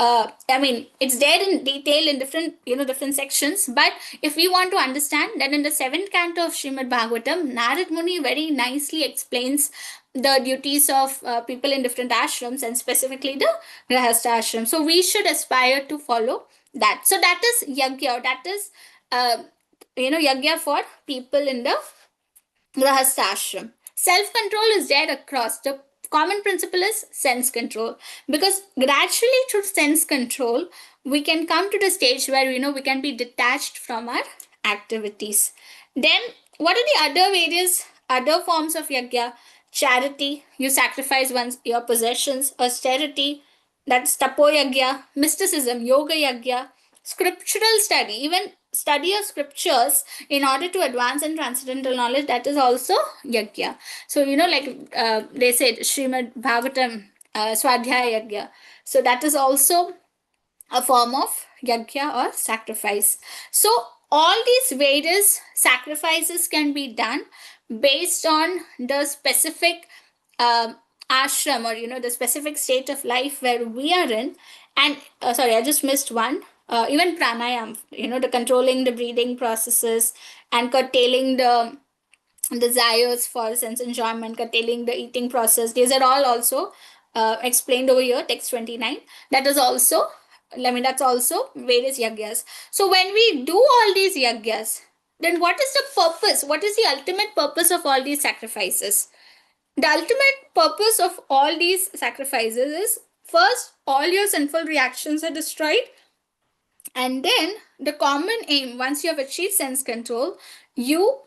[SPEAKER 6] I mean, it's there in detail in different sections. But if we want to understand, then in the 7th canto of Srimad Bhagvatam, Narad Muni very nicely explains the duties of people in different ashrams, and specifically the grihastha ashram. So we should aspire to follow that. So that is yagya. That is yagya for people in the grihastha ashram. Self-control is there across. The common principle is sense control, because gradually through sense control we can come to the stage where we can be detached from our activities. Then what are the other forms of yagya? Charity, you sacrifice your possessions. Austerity, that's tapo yagya. Mysticism, yoga yagya. Scriptural study, even study of scriptures in order to advance in transcendental knowledge, that is also yagya. So like they said, Srimad Bhagavatam, Swadhyaya yagya. So that is also a form of yagya or sacrifice. So all these various sacrifices can be done based on the specific ashram, or the specific state of life where we are in. And sorry, I just missed one. Even pranayam, the controlling the breathing processes and curtailing the desires for sense enjoyment, curtailing the eating process, these are all also explained over here, text 29. That is also, I mean, that's also various yagyas. So when we do all these yagyas, then what is the purpose? What is the ultimate purpose of all these sacrifices? The ultimate purpose of all these sacrifices is, first, all your sinful reactions are destroyed. And then the common aim, once you have achieved sense control, you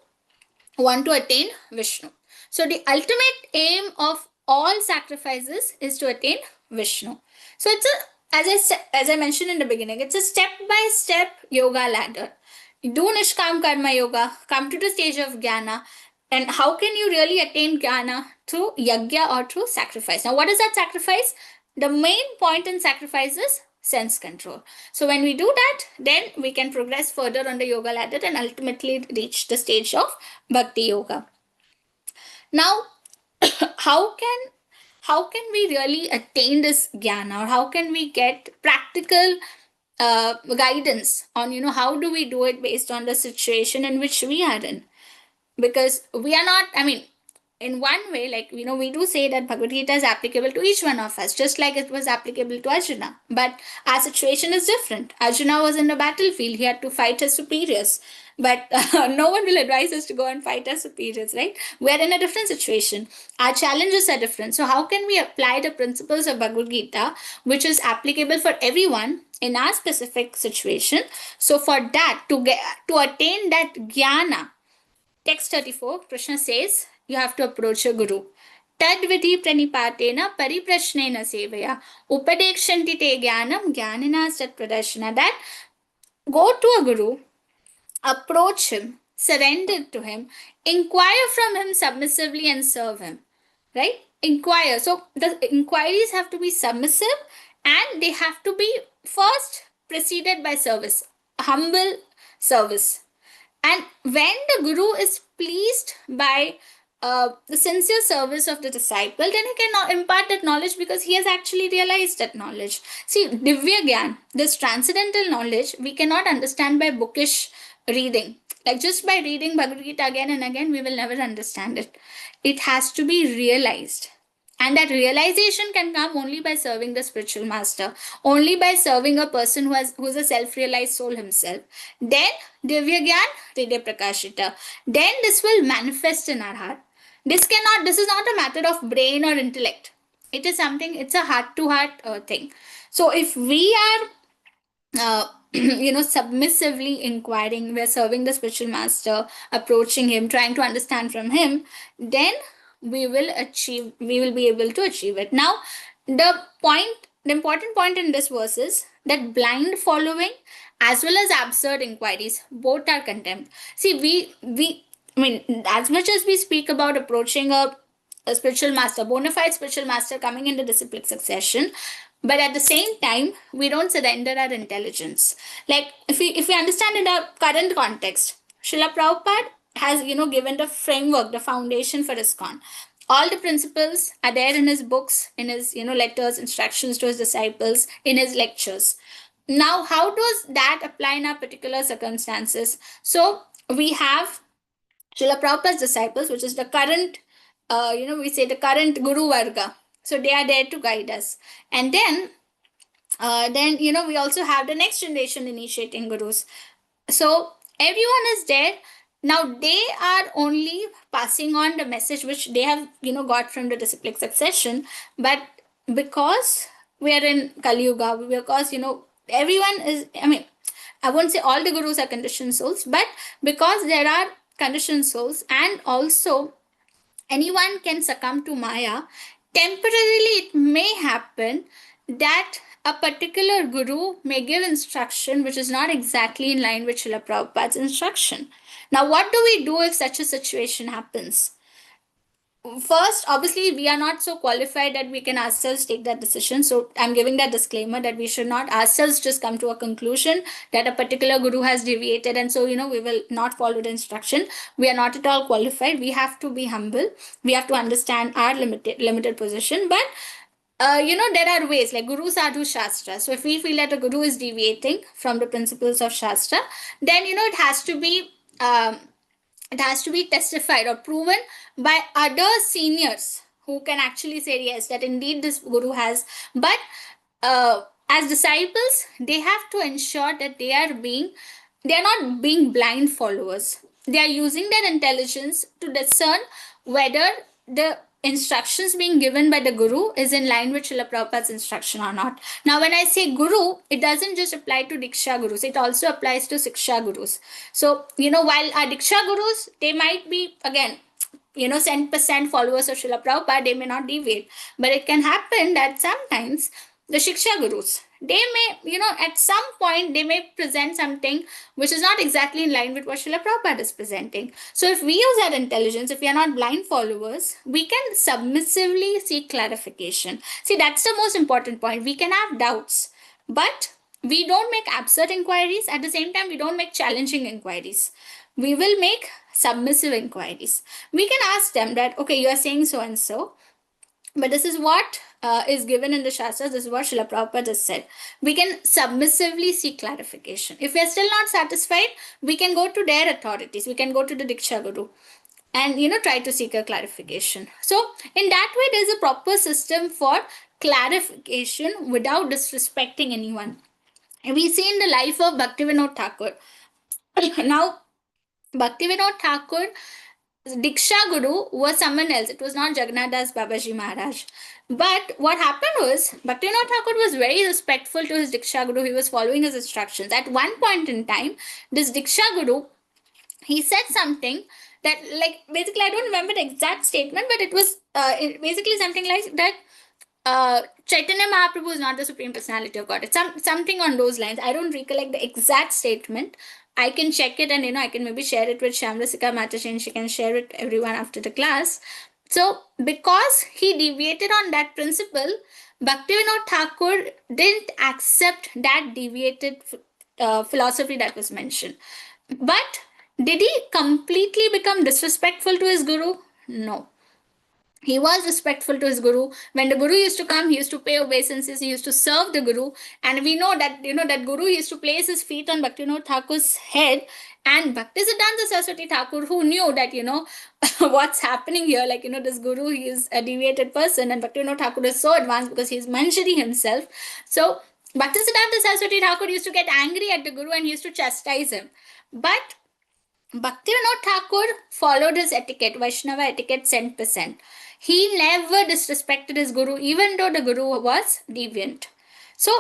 [SPEAKER 6] want to attain Vishnu. So the ultimate aim of all sacrifices is to attain Vishnu. So it's as I mentioned in the beginning, it's a step-by-step yoga ladder. Do Nishkam Karma Yoga, come to the stage of Jnana. And how can you really attain Jnana? Through yagya or through sacrifice. Now, what is that sacrifice? The main point in sacrifice is sense control. So when we do that, then we can progress further on the yoga ladder and ultimately reach the stage of Bhakti Yoga. Now, how can we really attain this jnana, or how can we get practical guidance on how do we do it based on the situation in which we are in? Because we are not, I mean, in one way, like, we do say that Bhagavad Gita is applicable to each one of us, just like it was applicable to Arjuna. But our situation is different. Arjuna was in the battlefield. He had to fight his superiors. But no one will advise us to go and fight our superiors, right? We're in a different situation. Our challenges are different. So how can we apply the principles of Bhagavad Gita, which is applicable for everyone in our specific situation? So for that, to attain that jnana, text 34, Krishna says, you have to approach a guru. Tadvidhi pranipatena pariprashnena sevaya upadekshanti te jnanam jnanina sat pradashana. That go to a guru, approach him, surrender to him, inquire from him submissively and serve him. Right? Inquire. So the inquiries have to be submissive and they have to be first preceded by service, humble service. And when the guru is pleased by the sincere service of the disciple, then he can impart that knowledge because he has actually realized that knowledge. See, Divya Gyan, this transcendental knowledge, we cannot understand by bookish reading. Like just by reading Bhagavad Gita again and again, we will never understand it. It has to be realized. And that realization can come only by serving the spiritual master, only by serving a person who's a self-realized soul himself. Then Divya Gyan, Hriday Prakashita. Then this will manifest in our heart. This is not a matter of brain or intellect. It is something, it's a heart-to-heart thing. So if we are submissively inquiring, we're serving the spiritual master, approaching him, trying to understand from him, then we will be able to achieve it. Now, the important point in this verse is that blind following as well as absurd inquiries, both are condemned. See, as much as we speak about approaching a spiritual master, bona fide spiritual master coming into disciplic succession, but at the same time, we don't surrender our intelligence. Like if we understand in our current context, Srila Prabhupada has given the framework, the foundation for ISKCON. All the principles are there in his books, in his letters, instructions to his disciples, in his lectures. Now, how does that apply in our particular circumstances? So we have Srila Prabhupada's disciples, which is the current, we say the current Guru Varga. So they are there to guide us. And then we also have the next generation initiating gurus. So everyone is there. Now they are only passing on the message which they have got from the disciplic succession. But because we are in Kali Yuga, because everyone is, I won't say all the gurus are conditioned souls, but because there are conditioned souls and also anyone can succumb to Maya, temporarily it may happen that a particular guru may give instruction which is not exactly in line with Srila Prabhupada's instruction. Now, what do we do if such a situation happens? First, obviously, we are not so qualified that we can ourselves take that decision. So I'm giving that disclaimer that we should not ourselves just come to a conclusion that a particular guru has deviated and so, we will not follow the instruction. We are not at all qualified. We have to be humble. We have to understand our limited position. But there are ways like Guru Sadhu Shastra. So if we feel that a guru is deviating from the principles of Shastra, then it has to be testified or proven by other seniors who can actually say yes, that indeed this guru has. But as disciples, they have to ensure that they are not being blind followers. They are using their intelligence to discern whether the instructions being given by the guru is in line with Srila Prabhupada's instruction or not. Now, when I say guru, it doesn't just apply to Diksha gurus. It also applies to Siksha gurus. So, while our Diksha gurus, they might be, again, 100% followers of Srila Prabhupada, they may not deviate. But it can happen that sometimes the Shiksha gurus, they may, at some point, they may present something which is not exactly in line with what Srila Prabhupada is presenting. So if we use our intelligence, if we are not blind followers, we can submissively seek clarification. See, that's the most important point. We can have doubts, but we don't make absurd inquiries. At the same time, we don't make challenging inquiries. We will make submissive inquiries. We can ask them that, okay, you are saying so and so, but this is what is given in the Shastras, this is what Srila Prabhupada has said. We can submissively seek clarification. If we are still not satisfied, we can go to their authorities. We can go to the Diksha Guru. and try to seek a clarification. So in that way, there's a proper system for clarification without disrespecting anyone. And we see in the life of Bhaktivinoda Thakur. Now, Bhaktivinoda Thakur, Diksha Guru was someone else. It was not Jagannath Das Babaji Maharaj. But what happened was, Bhaktivinoda Thakur was very respectful to his Diksha Guru. He was following his instructions. At one point in time, this Diksha Guru, he said something that, like, basically, I don't remember the exact statement, but it was basically something like that. Chaitanya Mahaprabhu is not the Supreme Personality of God. It's something on those lines. I don't recollect the exact statement. I can check it, and I can maybe share it with Shamrasika Mataji, and she can share it with everyone after the class. So because he deviated on that principle, Bhaktivinoda Thakur didn't accept that deviated philosophy that was mentioned. But did he completely become disrespectful to his guru? No. He was respectful to his guru. When the guru used to come, he used to pay obeisances, he used to serve the guru. And we know that, that guru used to place his feet on Bhaktivinoda Thakur's head. And Bhaktisiddhanta Saraswati Thakur, who knew that, what's happening here, like, this guru, he is a deviated person, and Bhaktivinoda Thakur is so advanced because he is Manjari himself. So Bhaktisiddhanta Saraswati Thakur used to get angry at the guru and he used to chastise him. But Bhaktivinoda Thakur followed his etiquette, Vaishnava etiquette, 100%. He never disrespected his guru, even though the guru was deviant. So,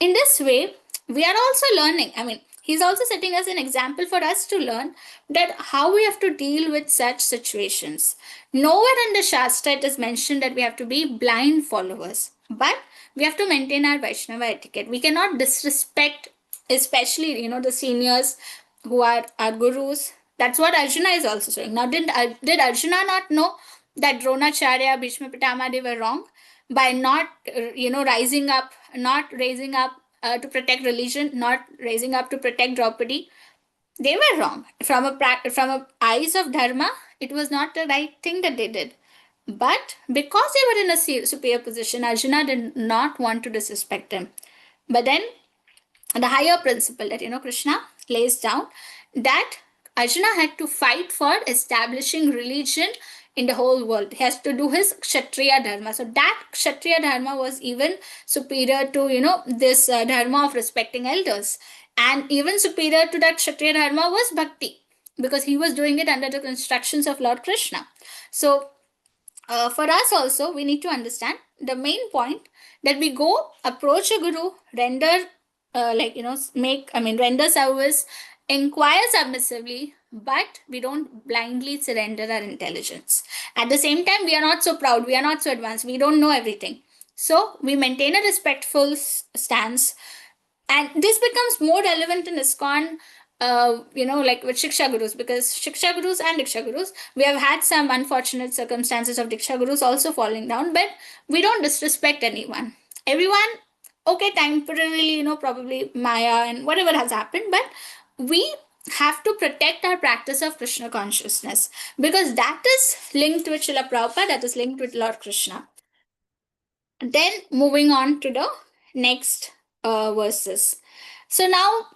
[SPEAKER 6] in this way, we are also learning. I mean, he's also setting us an example for us to learn that how we have to deal with such situations. Nowhere in the Shastra it is mentioned that we have to be blind followers, but we have to maintain our Vaishnava etiquette. We cannot disrespect, especially, the seniors who are our gurus. That's what Arjuna is also saying. Now, did Arjuna not know that Dronacharya, Bhishma Pitama, they were wrong by not, rising up, not raising up to protect religion, not raising up to protect Draupadi? They were wrong. From a eyes of dharma, it was not the right thing that they did. But because they were in a superior position, Arjuna did not want to disrespect them. But then the higher principle that Krishna lays down, that Arjuna had to fight for establishing religion in the whole world. He has to do his Kshatriya Dharma. So that Kshatriya Dharma was even superior to, this Dharma of respecting elders. And even superior to that Kshatriya Dharma was Bhakti, because he was doing it under the instructions of Lord Krishna. So for us also, we need to understand the main point that we go approach a guru, render render service, inquire submissively, but we don't blindly surrender our intelligence. At the same time, we are not so proud, we are not so advanced, we don't know everything. So we maintain a respectful stance, and this becomes more relevant in ISKCON, like with Shiksha Gurus, because Shiksha Gurus and Diksha Gurus, we have had some unfortunate circumstances of Diksha Gurus also falling down, but we don't disrespect anyone. Everyone, okay, temporarily, probably Maya and whatever has happened, but we have to protect our practice of Krishna consciousness, because that is linked with Srila Prabhupada, that is linked with Lord Krishna. Then moving on to the next verses. So now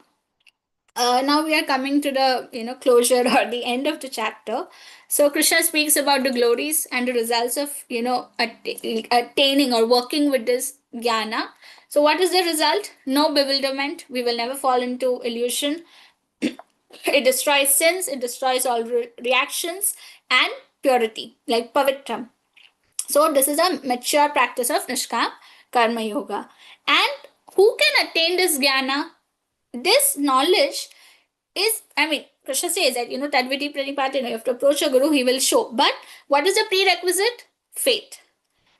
[SPEAKER 6] we are coming to the closure or the end of the chapter. So Krishna speaks about the glories and the results of attaining or working with this jnana. So what is the result? No bewilderment. We will never fall into illusion. It destroys sins. It destroys all reactions, and purity, like pavitram. So this is a mature practice of Nishkam Karma Yoga. And who can attain this jnana? This knowledge is, Krishna says that, Tadviti Pranipati, you have to approach a guru, he will show. But what is the prerequisite? Faith.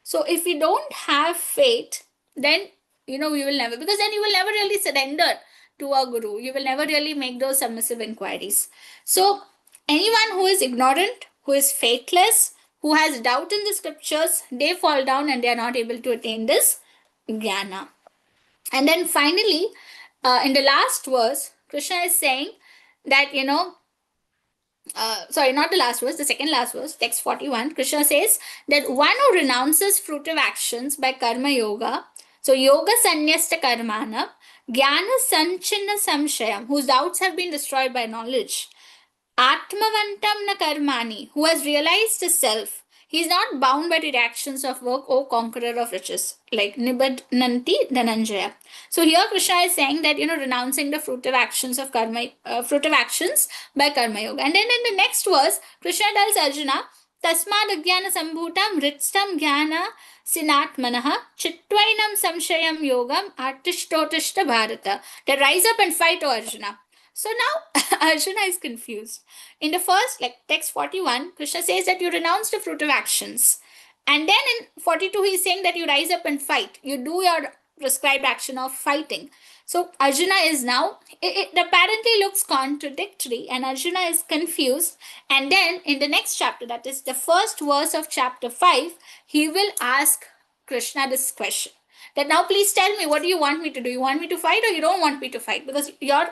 [SPEAKER 6] So if we don't have faith, then, we will never, because then you will never really surrender to a guru. You will never really make those submissive inquiries. So anyone who is ignorant, who is faithless, who has doubt in the scriptures, they fall down and they are not able to attain this jnana. And then finally, in the last verse, Krishna is saying that, not the last verse, the second last verse, text 41, Krishna says that one who renounces fruitive actions by karma yoga, so yoga sanyasta karmana, jnana sanchina samshayam, whose doubts have been destroyed by knowledge, Atmavantam na karmani, who has realized the self. He is not bound by the reactions of work, O conqueror of riches, like Nibadnanti Dhananjaya. So here Krishna is saying that, renouncing the fruitive actions of fruitive actions by karma yoga. And then in the next verse, Krishna tells Arjuna, Tasmad Agyana Sambhutam Ritstam Jnana Sinatmanaha Chitvainam Samshayam Yogam Artishtotishta Bharata. That rise up and fight, O Arjuna. So now Arjuna is confused. In the first, like text 41, Krishna says that you renounce the fruitive actions. And then in 42, he's saying that you rise up and fight. You do your prescribed action of fighting. So Arjuna is now, it apparently looks contradictory, and Arjuna is confused. And then in the next chapter, that is the first verse of chapter 5, he will ask Krishna this question. That now please tell me, what do you want me to do? You want me to fight or you don't want me to fight? Because your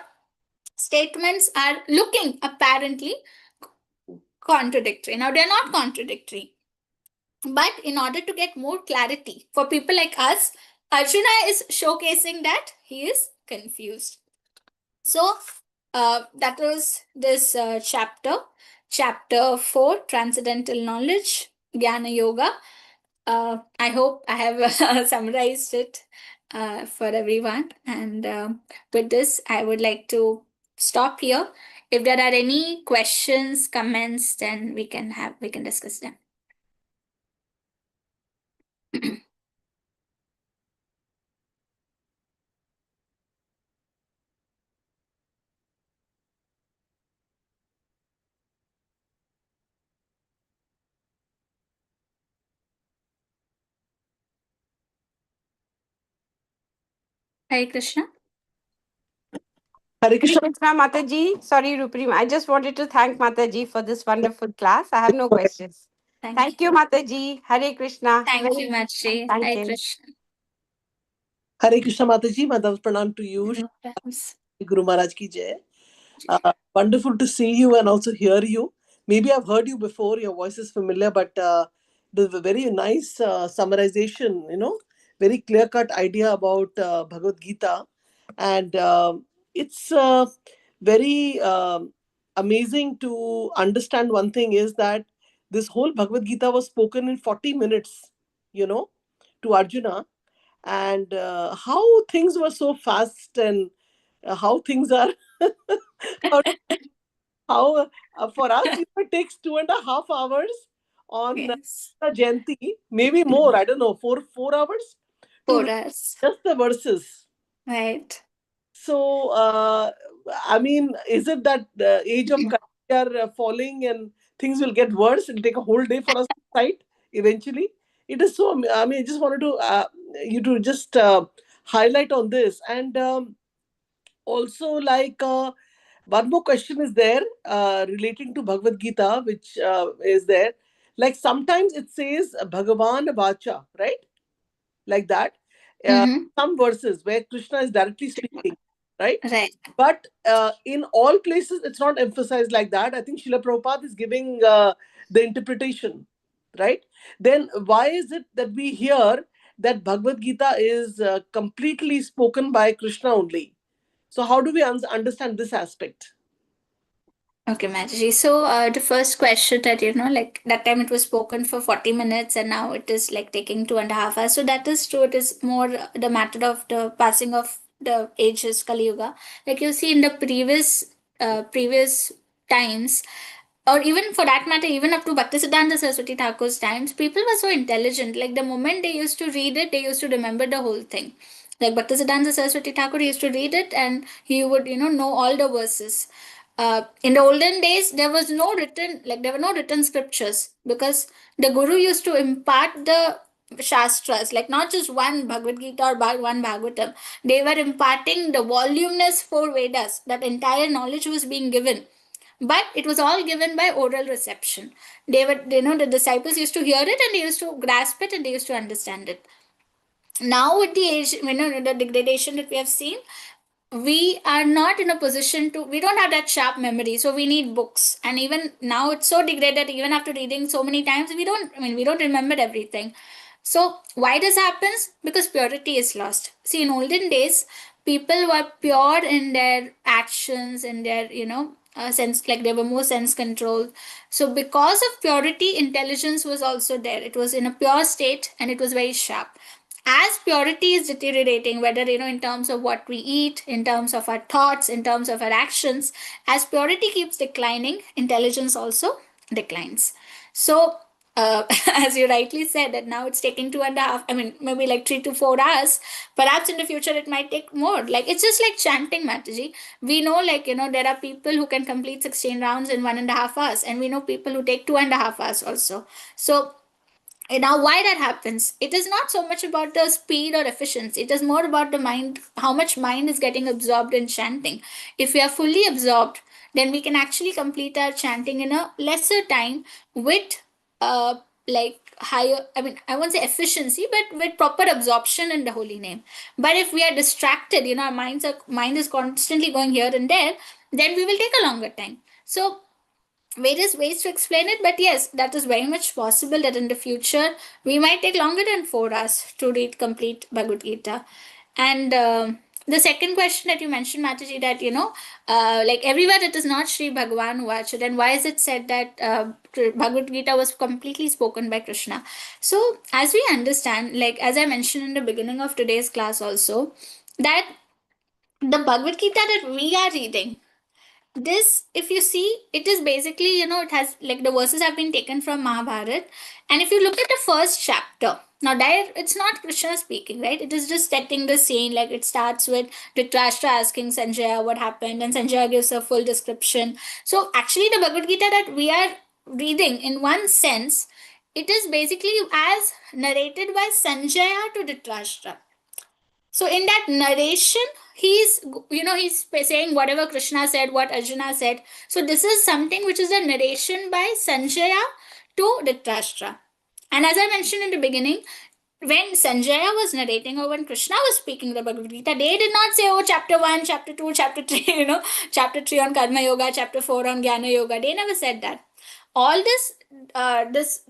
[SPEAKER 6] statements are looking apparently contradictory. Now, they're not contradictory. But in order to get more clarity for people like us, Arjuna is showcasing that he is confused. So, that was this chapter 4, Transcendental Knowledge, Jnana Yoga. I hope I have summarized it for everyone. And with this, I would like to stop here. If there are any questions, comments, then we can discuss them. Hare Krishna.
[SPEAKER 5] Hare
[SPEAKER 3] Hare
[SPEAKER 5] Krishna.
[SPEAKER 3] Krishna, Mataji. Sorry, Rupri. I just wanted to thank Mataji for this wonderful class. I have no questions. Thank you, Mataji. Hare Krishna.
[SPEAKER 6] Thank you, Mataji.
[SPEAKER 3] Thank
[SPEAKER 6] Hare
[SPEAKER 3] you.
[SPEAKER 6] Krishna.
[SPEAKER 5] Hare Krishna Mataji, Madhav Pranam to you. Guru Maharaj ki jai. Wonderful to see you and also hear you. Maybe I've heard you before, your voice is familiar, but there's a very nice summarization, very clear cut idea about Bhagavad Gita. And it's very amazing to understand one thing is that this whole Bhagavad Gita was spoken in 40 minutes, to Arjuna. And how things were so fast and how things are how for us it takes 2.5 hours on
[SPEAKER 6] Yes.
[SPEAKER 5] Jayanti, maybe more, I don't know, 4 hours to read
[SPEAKER 6] 4 hours.
[SPEAKER 5] just the verses.
[SPEAKER 6] Right.
[SPEAKER 5] So I mean, is it that the age of we are falling and things will get worse? It'll take a whole day for us to cite eventually. It is so. I mean, I just wanted to you to just highlight on this. And also, like one more question is there relating to Bhagavad Gita, which is there. Like sometimes it says Bhagavan Vacha, right? Like that. Some verses where Krishna is directly speaking, right?
[SPEAKER 6] Right.
[SPEAKER 5] But in all places, it's not emphasized like that. I think Srila Prabhupada is giving the interpretation, right? Then why is it that we hear that Bhagavad Gita is completely spoken by Krishna only? So how do we understand this aspect?
[SPEAKER 6] Okay, Mataji. So the first question that, like that time it was spoken for 40 minutes and now it is like taking 2.5 hours. So that is true. It is more the matter of the passing of the ages, Kali Yuga. Like you see in the previous times, or even for that matter, even up to Bhaktisiddhanta Saraswati Thakur's times, people were so intelligent. Like the moment they used to read it, they used to remember the whole thing. Like Bhaktisiddhanta Saraswati Thakur used to read it and he would, know all the verses. In the olden days, there were no written scriptures because the guru used to impart the shastras, like not just one Bhagavad Gita or one Bhagavatam. They were imparting the voluminous 4 Vedas. That entire knowledge was being given, but it was all given by oral reception. The disciples used to hear it and they used to grasp it and they used to understand it. Now, with the age, the degradation that we have seen, we are not in a position to, we don't have that sharp memory, so we need books. And even now it's so degraded, even after reading so many times, we don't remember everything. So why this happens? Because purity is lost. See, in olden days, people were pure in their actions, in their sense, like they were more sense controlled. So because of purity, intelligence was also there. It was in a pure state and it was very sharp. As purity is deteriorating, whether in terms of what we eat, in terms of our thoughts, in terms of our actions, as purity keeps declining, intelligence also declines. So as you rightly said, that now it's taking 2.5, I mean, maybe like 3 to 4 hours. Perhaps in the future it might take more. Like it's just like chanting, Mataji. We know, like, there are people who can complete 16 rounds in 1.5 hours, and we know people who take 2.5 hours also. So now why that happens, it is not so much about the speed or efficiency, it is more about the mind, how much mind is getting absorbed in chanting. If we are fully absorbed, then we can actually complete our chanting in a lesser time with uh like higher, I mean, I won't say efficiency, but with proper absorption in the holy name. But if we are distracted, our mind is constantly going here and there, then we will take a longer time. So various ways to explain it, but yes, that is very much possible that in the future we might take longer than 4 hours to read complete Bhagavad Gita. And the second question that you mentioned, Mataji, that like everywhere it is not Sri Bhagavan Vacha, then why is it said that Bhagavad Gita was completely spoken by Krishna? So as we understand, like as I mentioned in the beginning of today's class also, that the Bhagavad Gita that we are reading, this, if you see, it is basically, it has, like, the verses have been taken from Mahabharata. And if you look at the first chapter, now there it's not Krishna speaking, right? It is just setting the scene. Like it starts with Dhritarashtra asking Sanjaya what happened, and Sanjaya gives a full description. So actually the Bhagavad Gita that we are reading, in one sense, it is basically as narrated by Sanjaya to Dhritarashtra. So in that narration, he's saying whatever Krishna said, what Arjuna said. So this is something which is a narration by Sanjaya to Dhritarashtra. And as I mentioned in the beginning, when Sanjaya was narrating, or when Krishna was speaking the Bhagavad Gita, they did not say, oh, chapter 1, chapter 2, chapter 3, chapter 3 on Karma Yoga, chapter 4 on Jnana Yoga. They never said that. All this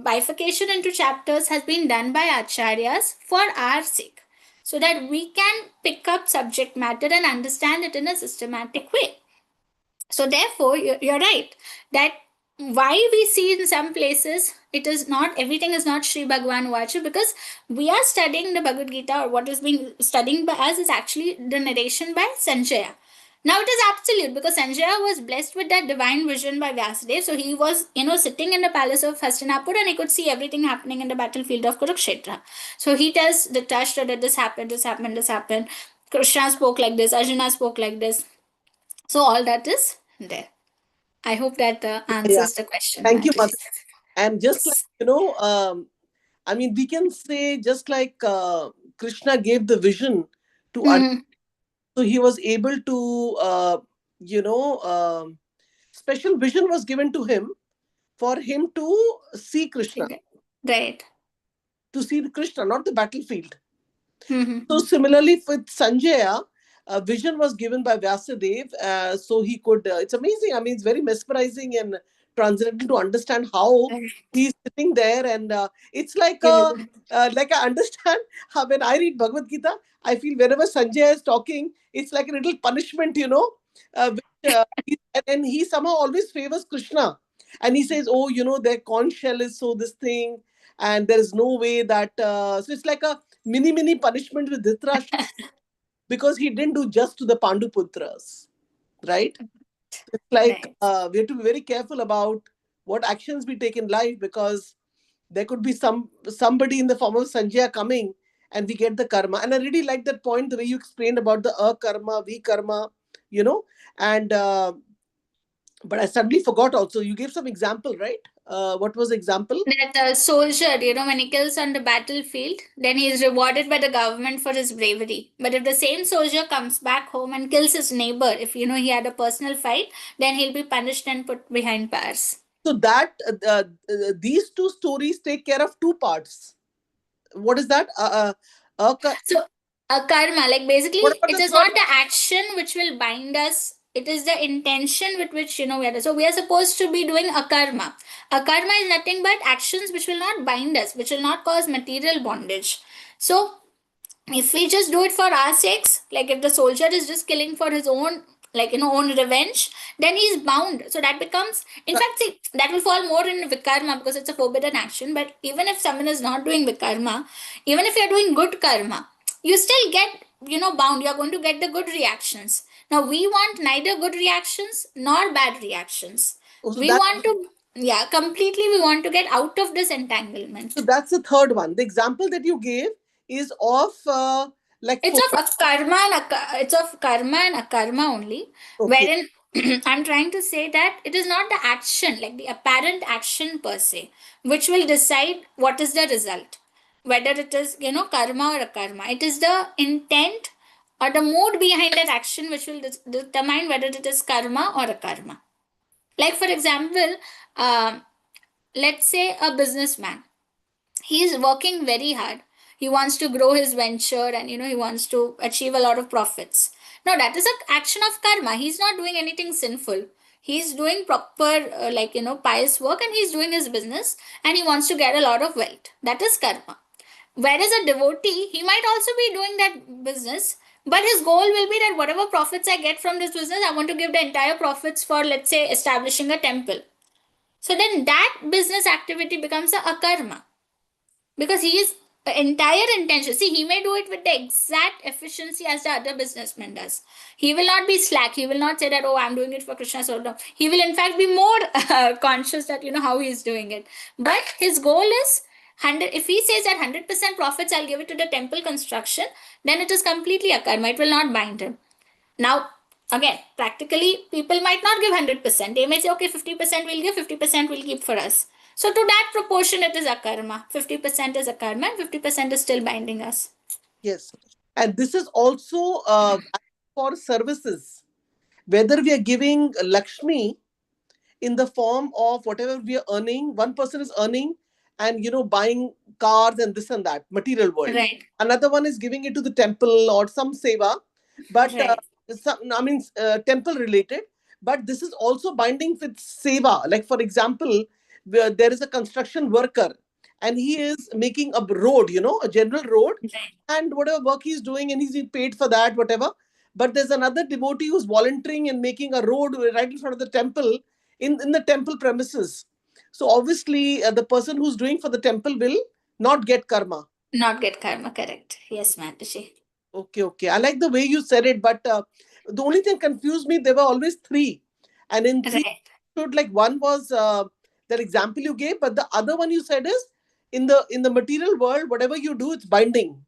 [SPEAKER 6] bifurcation into chapters has been done by acharyas for our sake, so that we can pick up subject matter and understand it in a systematic way. So therefore, you're right that why we see in some places it is not, everything is not Sri Bhagavan Vacha, because we are studying the Bhagavad Gita, or what is being studying by us is actually the narration by Sanjaya. Now it is absolute, because Sanjaya was blessed with that divine vision by Vyasadeva. So he was, sitting in the palace of Hastinapur, and he could see everything happening in the battlefield of Kurukshetra. So he tells the Dhritarashtra that this happened, this happened, this happened. Krishna spoke like this, Arjuna spoke like this. So all that is there. I hope that
[SPEAKER 5] Yeah.
[SPEAKER 6] answers the question.
[SPEAKER 5] Thank you,
[SPEAKER 6] Mataji.
[SPEAKER 5] Mataji. And just like, I mean, we can say just like Krishna gave the vision to Arjuna, so he was able to, special vision was given to him for him to see Krishna,
[SPEAKER 6] Right.
[SPEAKER 5] to see the Krishna, not the battlefield.
[SPEAKER 6] Mhm.
[SPEAKER 5] So similarly with Sanjaya, a vision was given by Vyasadeva, so he could, it's amazing. I mean, it's very mesmerizing and transcendental to understand how he's sitting there. And it's like, like I understand how when I read Bhagavad Gita, I feel whenever Sanjaya is talking, it's like a little punishment, and he somehow always favors Krishna. And he says, oh, their conch shell is so this thing, and there is no way that, so it's like a mini punishment with Dhritarashtra because he didn't do just to the Panduputras, right? It's like
[SPEAKER 6] Right.
[SPEAKER 5] we have to be very careful about what actions we take in life, because there could be somebody in the form of Sanjaya coming and we get the karma. And I really like that point, the way you explained about the karma, vi karma, and but I suddenly forgot also. You gave some example, right? What was the example?
[SPEAKER 6] That soldier, when he kills on the battlefield, then he is rewarded by the government for his bravery. But if the same soldier comes back home and kills his neighbor, if he had a personal fight, then he'll be punished and put behind bars.
[SPEAKER 5] So that these two stories take care of two parts. What is that?
[SPEAKER 6] So a karma, like basically,
[SPEAKER 5] What about
[SPEAKER 6] it
[SPEAKER 5] the
[SPEAKER 6] is
[SPEAKER 5] third
[SPEAKER 6] not the action which will bind us. It is the intention with which we are. So we are supposed to be doing a karma. A karma is nothing but actions which will not bind us, which will not cause material bondage. So if we just do it for our sakes, like if the soldier is just killing for his own like, own revenge, then he's bound. So that becomes, in fact, see, that will fall more in vikarma because it's a forbidden action. But even if someone is not doing vikarma, even if you're doing good karma, you still get, bound. You're going to get the good reactions. Now, we want neither good reactions nor bad reactions.
[SPEAKER 5] Oh, so
[SPEAKER 6] We want to, yeah, completely, we want to get out of this entanglement.
[SPEAKER 5] that's the third one. The example that you gave is of like
[SPEAKER 6] It's of it's of karma and akarma only,
[SPEAKER 5] okay.
[SPEAKER 6] wherein I'm trying to say that it is not the action, like the apparent action per se, which will decide what is the result, whether it is, karma or akarma. It is the intent or the mood behind that action which will determine whether it is karma or akarma. Like, for example, um, let's say a businessman, he is working very hard. He wants to grow his venture, and he wants to achieve a lot of profits. Now that is an action of karma. He's not doing anything sinful. He's doing proper pious work, and he's doing his business, and he wants to get a lot of wealth. That is karma. Whereas a devotee, he might also be doing that business, but his goal will be that whatever profits I get from this business, I want to give the entire profits for, let's say, establishing a temple. So then that business activity becomes a akarma, because he is entire intention. See, he may do it with the exact efficiency as the other businessman does. He will not be slack. He will not say that, oh, I'm doing it for Krishna. So no. He will in fact be more conscious that how he is doing it. But his goal is 100. If he says that 100% profits I'll give it to the temple construction, then it is completely a karma. It will not bind him. Now, again, practically, people might not give 100%. They may say, okay, 50% we'll give, 50% we'll keep for us. So, to that proportion, it is a karma. 50% is a karma, and 50% is still binding us.
[SPEAKER 5] Yes. And this is also for services. Whether we are giving Lakshmi in the form of whatever we are earning, one person is earning and buying cars and this and that material world.
[SPEAKER 6] Right.
[SPEAKER 5] Another one is giving it to the temple or some seva, but
[SPEAKER 6] Right.
[SPEAKER 5] temple related. But this is also binding with seva. Like, for example, where there is a construction worker and he is making a road, a general road,
[SPEAKER 6] Right.
[SPEAKER 5] and whatever work he's doing, and he's being paid for that, whatever. But there's another devotee who's volunteering and making a road right in front of the temple, in the temple premises. So obviously, the person who's doing for the temple will not get karma.
[SPEAKER 6] Not get karma, correct. Yes, Mataji.
[SPEAKER 5] Okay. I like the way you said it, but the only thing confused me, there were always three. And in three,
[SPEAKER 6] Right.
[SPEAKER 5] like one was that example you gave, but the other one you said is in the material world, whatever you do, it's binding.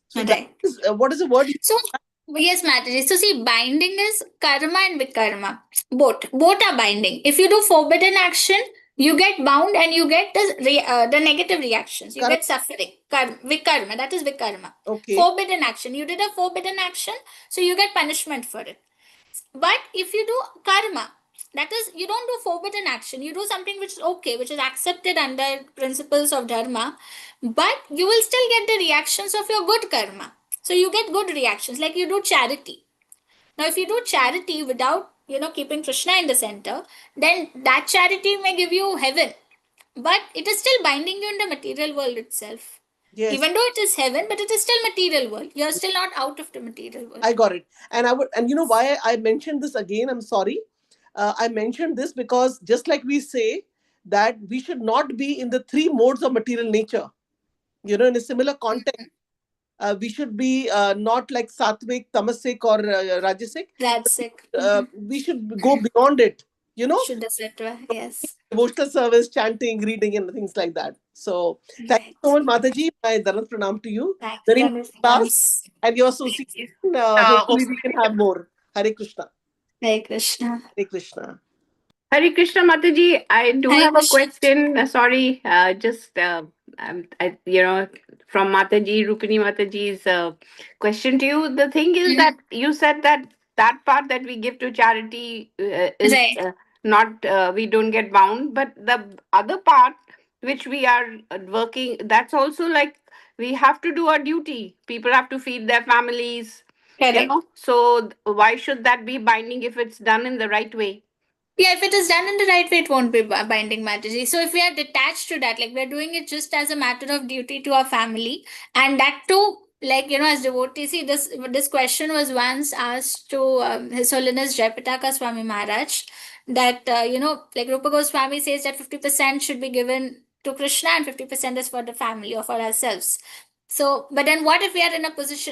[SPEAKER 5] So that
[SPEAKER 6] Right.
[SPEAKER 5] is what is the word?
[SPEAKER 6] So, yes, Mataji. So, see, binding is karma and vikarma. Both are binding. If you do forbidden action, you get bound and you get the negative reactions. You get suffering. Vikarma, that is vikarma.
[SPEAKER 5] Okay.
[SPEAKER 6] Forbidden action. You did a forbidden action, so you get punishment for it. But if you do karma, that is, you don't do forbidden action. You do something which is okay, which is accepted under principles of dharma, but you will still get the reactions of your good karma. So you get good reactions, like you do charity. Now, if you do charity without, keeping Krishna in the center, then that charity may give you heaven, but it is still binding you in the material world itself.
[SPEAKER 5] Yes.
[SPEAKER 6] Even though it is heaven, but it is still material world. You are still not out of the material world.
[SPEAKER 5] I got it. And you know why I mentioned this again? I'm sorry. I mentioned this because just like we say that we should not be in the three modes of material nature. In a similar context, we should be not like sattvic, tamasic, or rajasic.
[SPEAKER 6] Rajasic.
[SPEAKER 5] We should go beyond it.
[SPEAKER 6] Shuddha Sattva, yes.
[SPEAKER 5] Devotional service, chanting, reading, and things like that. So, thank you so much, Mataji. My Dharat Pranam to you.
[SPEAKER 6] Thank
[SPEAKER 5] Very
[SPEAKER 6] you.
[SPEAKER 5] nice class. And your association. Hopefully, we can have more. Hare Krishna.
[SPEAKER 6] Hare Krishna.
[SPEAKER 5] Hare Krishna.
[SPEAKER 3] Hare Krishna Mataji, I do
[SPEAKER 6] Hare
[SPEAKER 3] have a
[SPEAKER 6] Krishna.
[SPEAKER 3] question. Sorry, from Mataji, Rupini Mataji's question to you. The thing is that you said that part that we give to charity is
[SPEAKER 6] Right.
[SPEAKER 3] not, we don't get bound, but the other part which we are working, that's also like we have to do our duty. People have to feed their families,
[SPEAKER 6] Correct.
[SPEAKER 3] So why should that be binding if it's done in the right way?
[SPEAKER 6] Yeah, if it is done in the right way, it won't be binding, Mataji. So if we are detached to that, like we're doing it just as a matter of duty to our family, and that too like, as devotees, see, this question was once asked to His Holiness Jayapataka Swami Maharaj, that like Rupa Goswami says that 50% should be given to Krishna and 50% is for the family or for ourselves. So, but then what if we are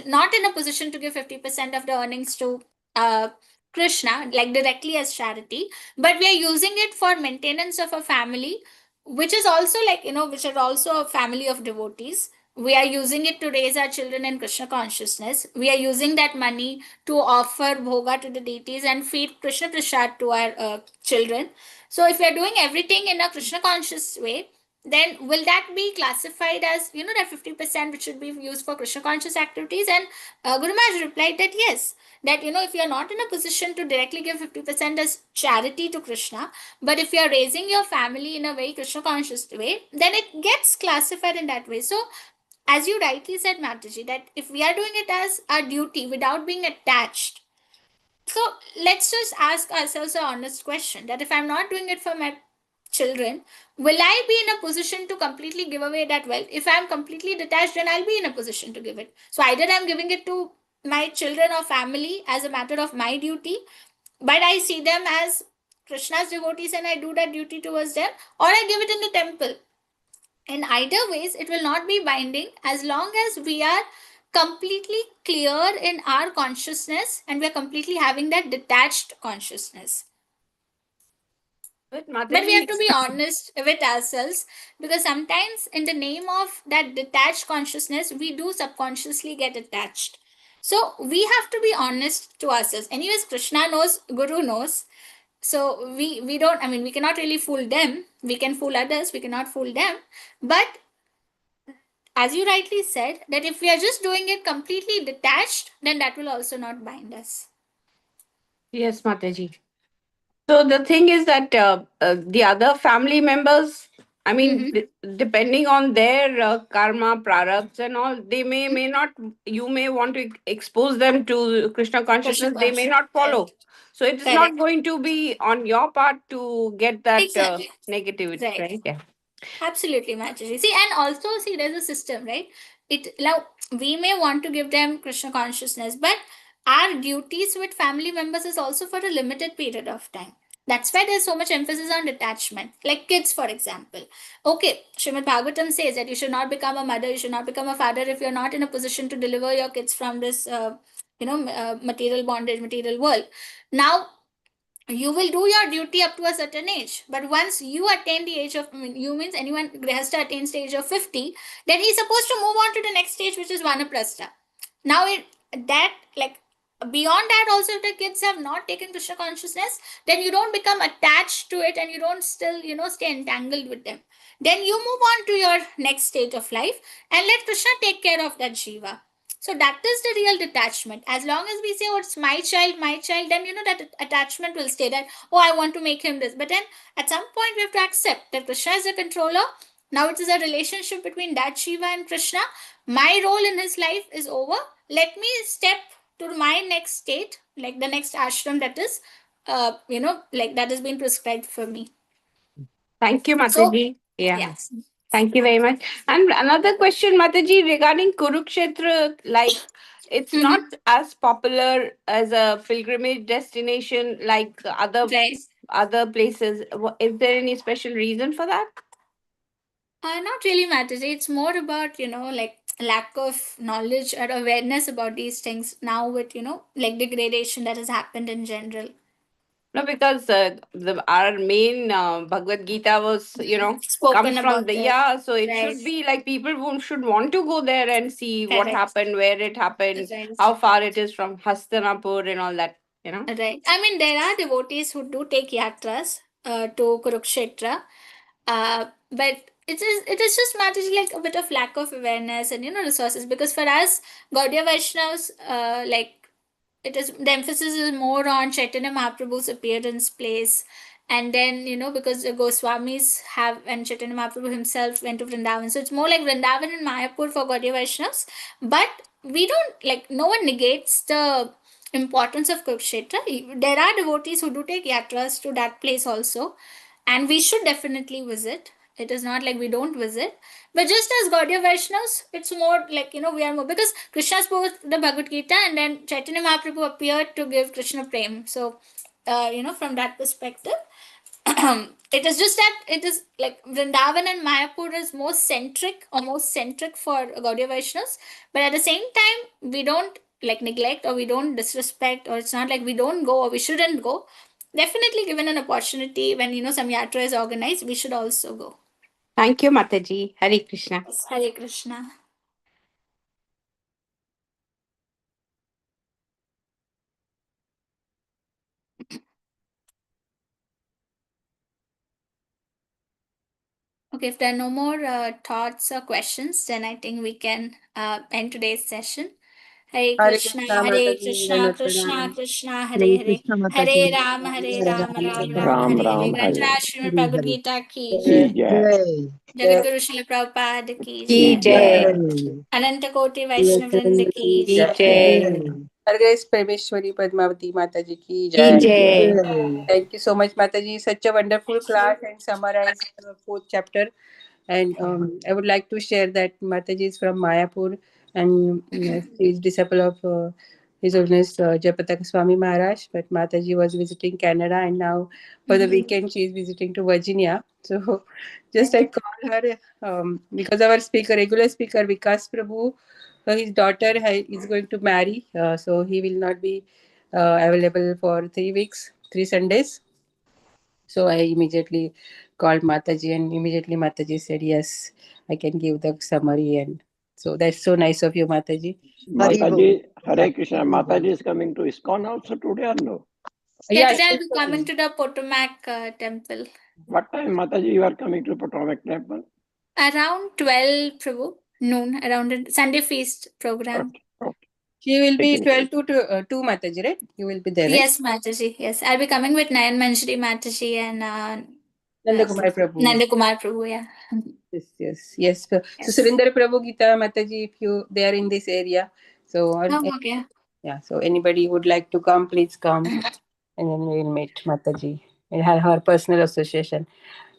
[SPEAKER 6] not in a position to give 50% of the earnings to uh, Krishna, like directly as charity, but we are using it for maintenance of a family, which is also like, which are also a family of devotees. We are using it to raise our children in Krishna consciousness. We are using that money to offer bhoga to the deities and feed Krishna prasad to our children. So if we are doing everything in a Krishna conscious way, then will that be classified as, that 50% which should be used for Krishna conscious activities? And Guru Maharaj replied that yes, that, if you are not in a position to directly give 50% as charity to Krishna, but if you are raising your family in a very Krishna conscious way, then it gets classified in that way. So as you rightly said, Mataji, that if we are doing it as our duty without being attached, so let's just ask ourselves an honest question, that if I'm not doing it for my children, will I be in a position to completely give away that wealth? If I'm completely detached, then I'll be in a position to give it. So either I'm giving it to my children or family as a matter of my duty, but I see them as Krishna's devotees and I do that duty towards them, or I give it in the temple. In either ways, it will not be binding as long as we are completely clear in our consciousness and we are completely having that detached consciousness.
[SPEAKER 3] But
[SPEAKER 6] But we have
[SPEAKER 3] Mataji,
[SPEAKER 6] to be honest with ourselves, because sometimes in the name of that detached consciousness, we do subconsciously get attached. So we have to be honest to ourselves. Anyways, Krishna knows, Guru knows. So we don't, I mean, we cannot really fool them. We can fool others, we cannot fool them. But as you rightly said, that if we are just doing it completely detached, then that will also not bind us.
[SPEAKER 3] yes, Mataji. So the thing is that the other family members, I mean, depending on their karma, prarabdhas and all, they may not. You may want to expose them to Krishna
[SPEAKER 6] Krishna
[SPEAKER 3] consciousness. They may
[SPEAKER 6] conscious.
[SPEAKER 3] not follow.
[SPEAKER 6] Correct.
[SPEAKER 3] So it is not
[SPEAKER 6] Correct.
[SPEAKER 3] going to be on your part to get that
[SPEAKER 6] Exactly.
[SPEAKER 3] negativity,
[SPEAKER 6] Right.
[SPEAKER 3] right? Yeah.
[SPEAKER 6] Absolutely, Machaji. See, and also see, there's a system, right? It now we may want to give them Krishna consciousness, but our duties with family members is also for a limited period of time. That's why there's so much emphasis on detachment. Like kids, for example. Okay, Srimad Bhagavatam says that you should not become a mother, you should not become a father if you're not in a position to deliver your kids from this, material bondage, material world. Now, you will do your duty up to a certain age, but once you attain the age of, I mean, you means anyone has to attain the age of 50, then he's supposed to move on to the next stage, which is vanaprastha. Now that, like, beyond that also, if the kids have not taken Krishna consciousness, then you don't become attached to it and you don't still, stay entangled with them. Then you move on to your next stage of life and let Krishna take care of that jiva. So that is the real detachment. As long as we say, oh, it's my child, then that attachment will stay, that, oh, I want to make him this. But then at some point we have to accept that Krishna is the controller. Now it is a relationship between that Shiva and Krishna. My role in his life is over. Let me step to my next state, like the next ashram that is, like that has been prescribed for me.
[SPEAKER 3] Thank you,
[SPEAKER 6] So,
[SPEAKER 3] Mataji. Yeah.
[SPEAKER 6] yes.
[SPEAKER 3] Thank you very much. And another question, Mataji, regarding Kurukshetra, like it's not as popular as a pilgrimage destination like
[SPEAKER 6] Right.
[SPEAKER 3] other places. Is there any special reason for that?
[SPEAKER 6] Not really matters. It's more about, like lack of knowledge or awareness about these things now with, like degradation that has happened in general.
[SPEAKER 3] No, because our main Bhagavad Gita was, comes
[SPEAKER 6] Spoken
[SPEAKER 3] from
[SPEAKER 6] about
[SPEAKER 3] the,
[SPEAKER 6] it.
[SPEAKER 3] yeah, so it
[SPEAKER 6] Right.
[SPEAKER 3] should be like people who should want to go there and see what
[SPEAKER 6] Correct.
[SPEAKER 3] happened, where it happened,
[SPEAKER 6] Right.
[SPEAKER 3] how far it is from Hastinapur and all that.
[SPEAKER 6] Right. I mean, there are devotees who do take yatras to Kurukshetra, but it is just matters like a bit of lack of awareness and resources. Because for us, Gaudiya Vaishnavas, like it is, the emphasis is more on Chaitanya Mahaprabhu's appearance place, and then because the Goswamis have, and Chaitanya Mahaprabhu himself went to Vrindavan, so it's more like Vrindavan and Mayapur for Gaudiya Vaishnavas. But we don't, like, no one negates the importance of Kurukshetra. There are devotees who do take yatras to that place also, and we should definitely visit. It is not like we don't visit. But just as Gaudiya Vaishnavas, it's more like, we are more, because Krishna spoke the Bhagavad Gita and then Chaitanya Mahaprabhu appeared to give Krishna prem. So, from that perspective, it is just that it is like Vrindavan and Mayapur is more centric for Gaudiya Vaishnavas. But at the same time, we don't like neglect or we don't disrespect, or it's not like we don't go or we shouldn't go. Definitely, given an opportunity when some yatra is organized, we should also go.
[SPEAKER 3] Thank you, Mataji. Hare Krishna.
[SPEAKER 6] Yes, Hare Krishna. Okay, if there are no more thoughts or questions, then I think we can end today's session. Hare Krishna, Hare
[SPEAKER 4] Mataji,
[SPEAKER 6] Krishna,
[SPEAKER 4] Dandavat
[SPEAKER 6] Krishna
[SPEAKER 4] Pranam.
[SPEAKER 6] Krishna, Hare Hare, Hare Rama, Hare Rama, Rama Rama, Hare Hare. Grantha Srimad Bhagavad Gita ki
[SPEAKER 2] Ki
[SPEAKER 6] jai.
[SPEAKER 2] jai.
[SPEAKER 6] Jagat Guru Srila Prabhupada ki
[SPEAKER 3] Ki
[SPEAKER 6] jai.
[SPEAKER 3] jai.
[SPEAKER 6] Ananta Koti Vaishnav Vrinda ki
[SPEAKER 3] Ki
[SPEAKER 6] jai.
[SPEAKER 3] jai.
[SPEAKER 4] Our Grace Parmeshwari Padmavati Mataji ki
[SPEAKER 3] Ki
[SPEAKER 4] jai.
[SPEAKER 3] jai.
[SPEAKER 4] Thank you so much, Mataji. Such a wonderful class and summarized the fourth chapter. And I would like to share that Mataji is from Mayapur and she is disciple of His Holiness Jayapataka Swami Maharaj. But Mataji was visiting Canada and now for the weekend she is visiting to Virginia. So just I call her because our regular speaker Vikas Prabhu, his daughter is going to marry. So he will not be available for 3 weeks, 3 Sundays. So I immediately called Mataji and immediately Mataji said, yes, I can give the summary. And so that's so nice of you, Mataji.
[SPEAKER 2] Mataji, Hare Krishna. Mataji is coming to ISKCON also today or no?
[SPEAKER 6] Yeah,
[SPEAKER 4] Yes,
[SPEAKER 6] today I'll be coming to the Potomac temple.
[SPEAKER 2] What time, Mataji, you are coming to Potomac Temple?
[SPEAKER 6] Around 12, Prabhu, noon, around the Sunday feast program.
[SPEAKER 2] Okay.
[SPEAKER 4] She will be
[SPEAKER 2] Taking
[SPEAKER 4] 12 to 2, Mataji, right? You will be there, right?
[SPEAKER 6] Yes, Mataji. Yes, I'll be coming with Nayan Manjari Mataji and
[SPEAKER 4] Nandakumar Prabhu.
[SPEAKER 6] Nandakumar Prabhu. Yeah.
[SPEAKER 4] Yes. So Surinder Prabhu Gita, Mataji, if they are in this area. So
[SPEAKER 6] Okay.
[SPEAKER 4] yeah, so anybody would like to come, please come. And then we will meet Mataji and have her personal association.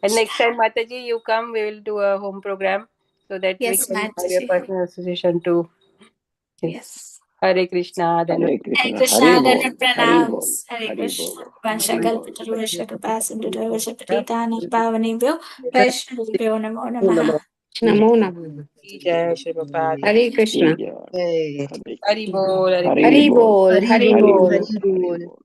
[SPEAKER 4] And next time, Mataji, you come, we will do a home program so that
[SPEAKER 6] Yes,
[SPEAKER 4] we can have
[SPEAKER 6] Mataji.
[SPEAKER 4] a personal association too.
[SPEAKER 6] Yes.
[SPEAKER 4] Hare Krishna.
[SPEAKER 2] Hare
[SPEAKER 6] Hare
[SPEAKER 2] Krishna.
[SPEAKER 6] Krishna,
[SPEAKER 2] Hare
[SPEAKER 6] Dhanat
[SPEAKER 2] Bol. Hare Bol.
[SPEAKER 6] Pranams. Hare
[SPEAKER 2] Hare
[SPEAKER 6] Krishna.
[SPEAKER 2] Bol.
[SPEAKER 6] Vanshakal
[SPEAKER 2] Bol.
[SPEAKER 6] Pitarusha Kapasindu Dharvasha Patitani Pavanebhyo Vaishnavibhyo Namo Namaha.
[SPEAKER 3] Namo Namo.
[SPEAKER 4] Ki Jai Shri Prabhupada.
[SPEAKER 3] Hare Krishna.
[SPEAKER 2] Ki jai. Hare
[SPEAKER 4] Hari Bol.
[SPEAKER 2] Hare
[SPEAKER 3] Hari
[SPEAKER 2] Bol.
[SPEAKER 3] Bol. Hari
[SPEAKER 2] Hare
[SPEAKER 3] Bol.
[SPEAKER 2] Bol. Hare Bol.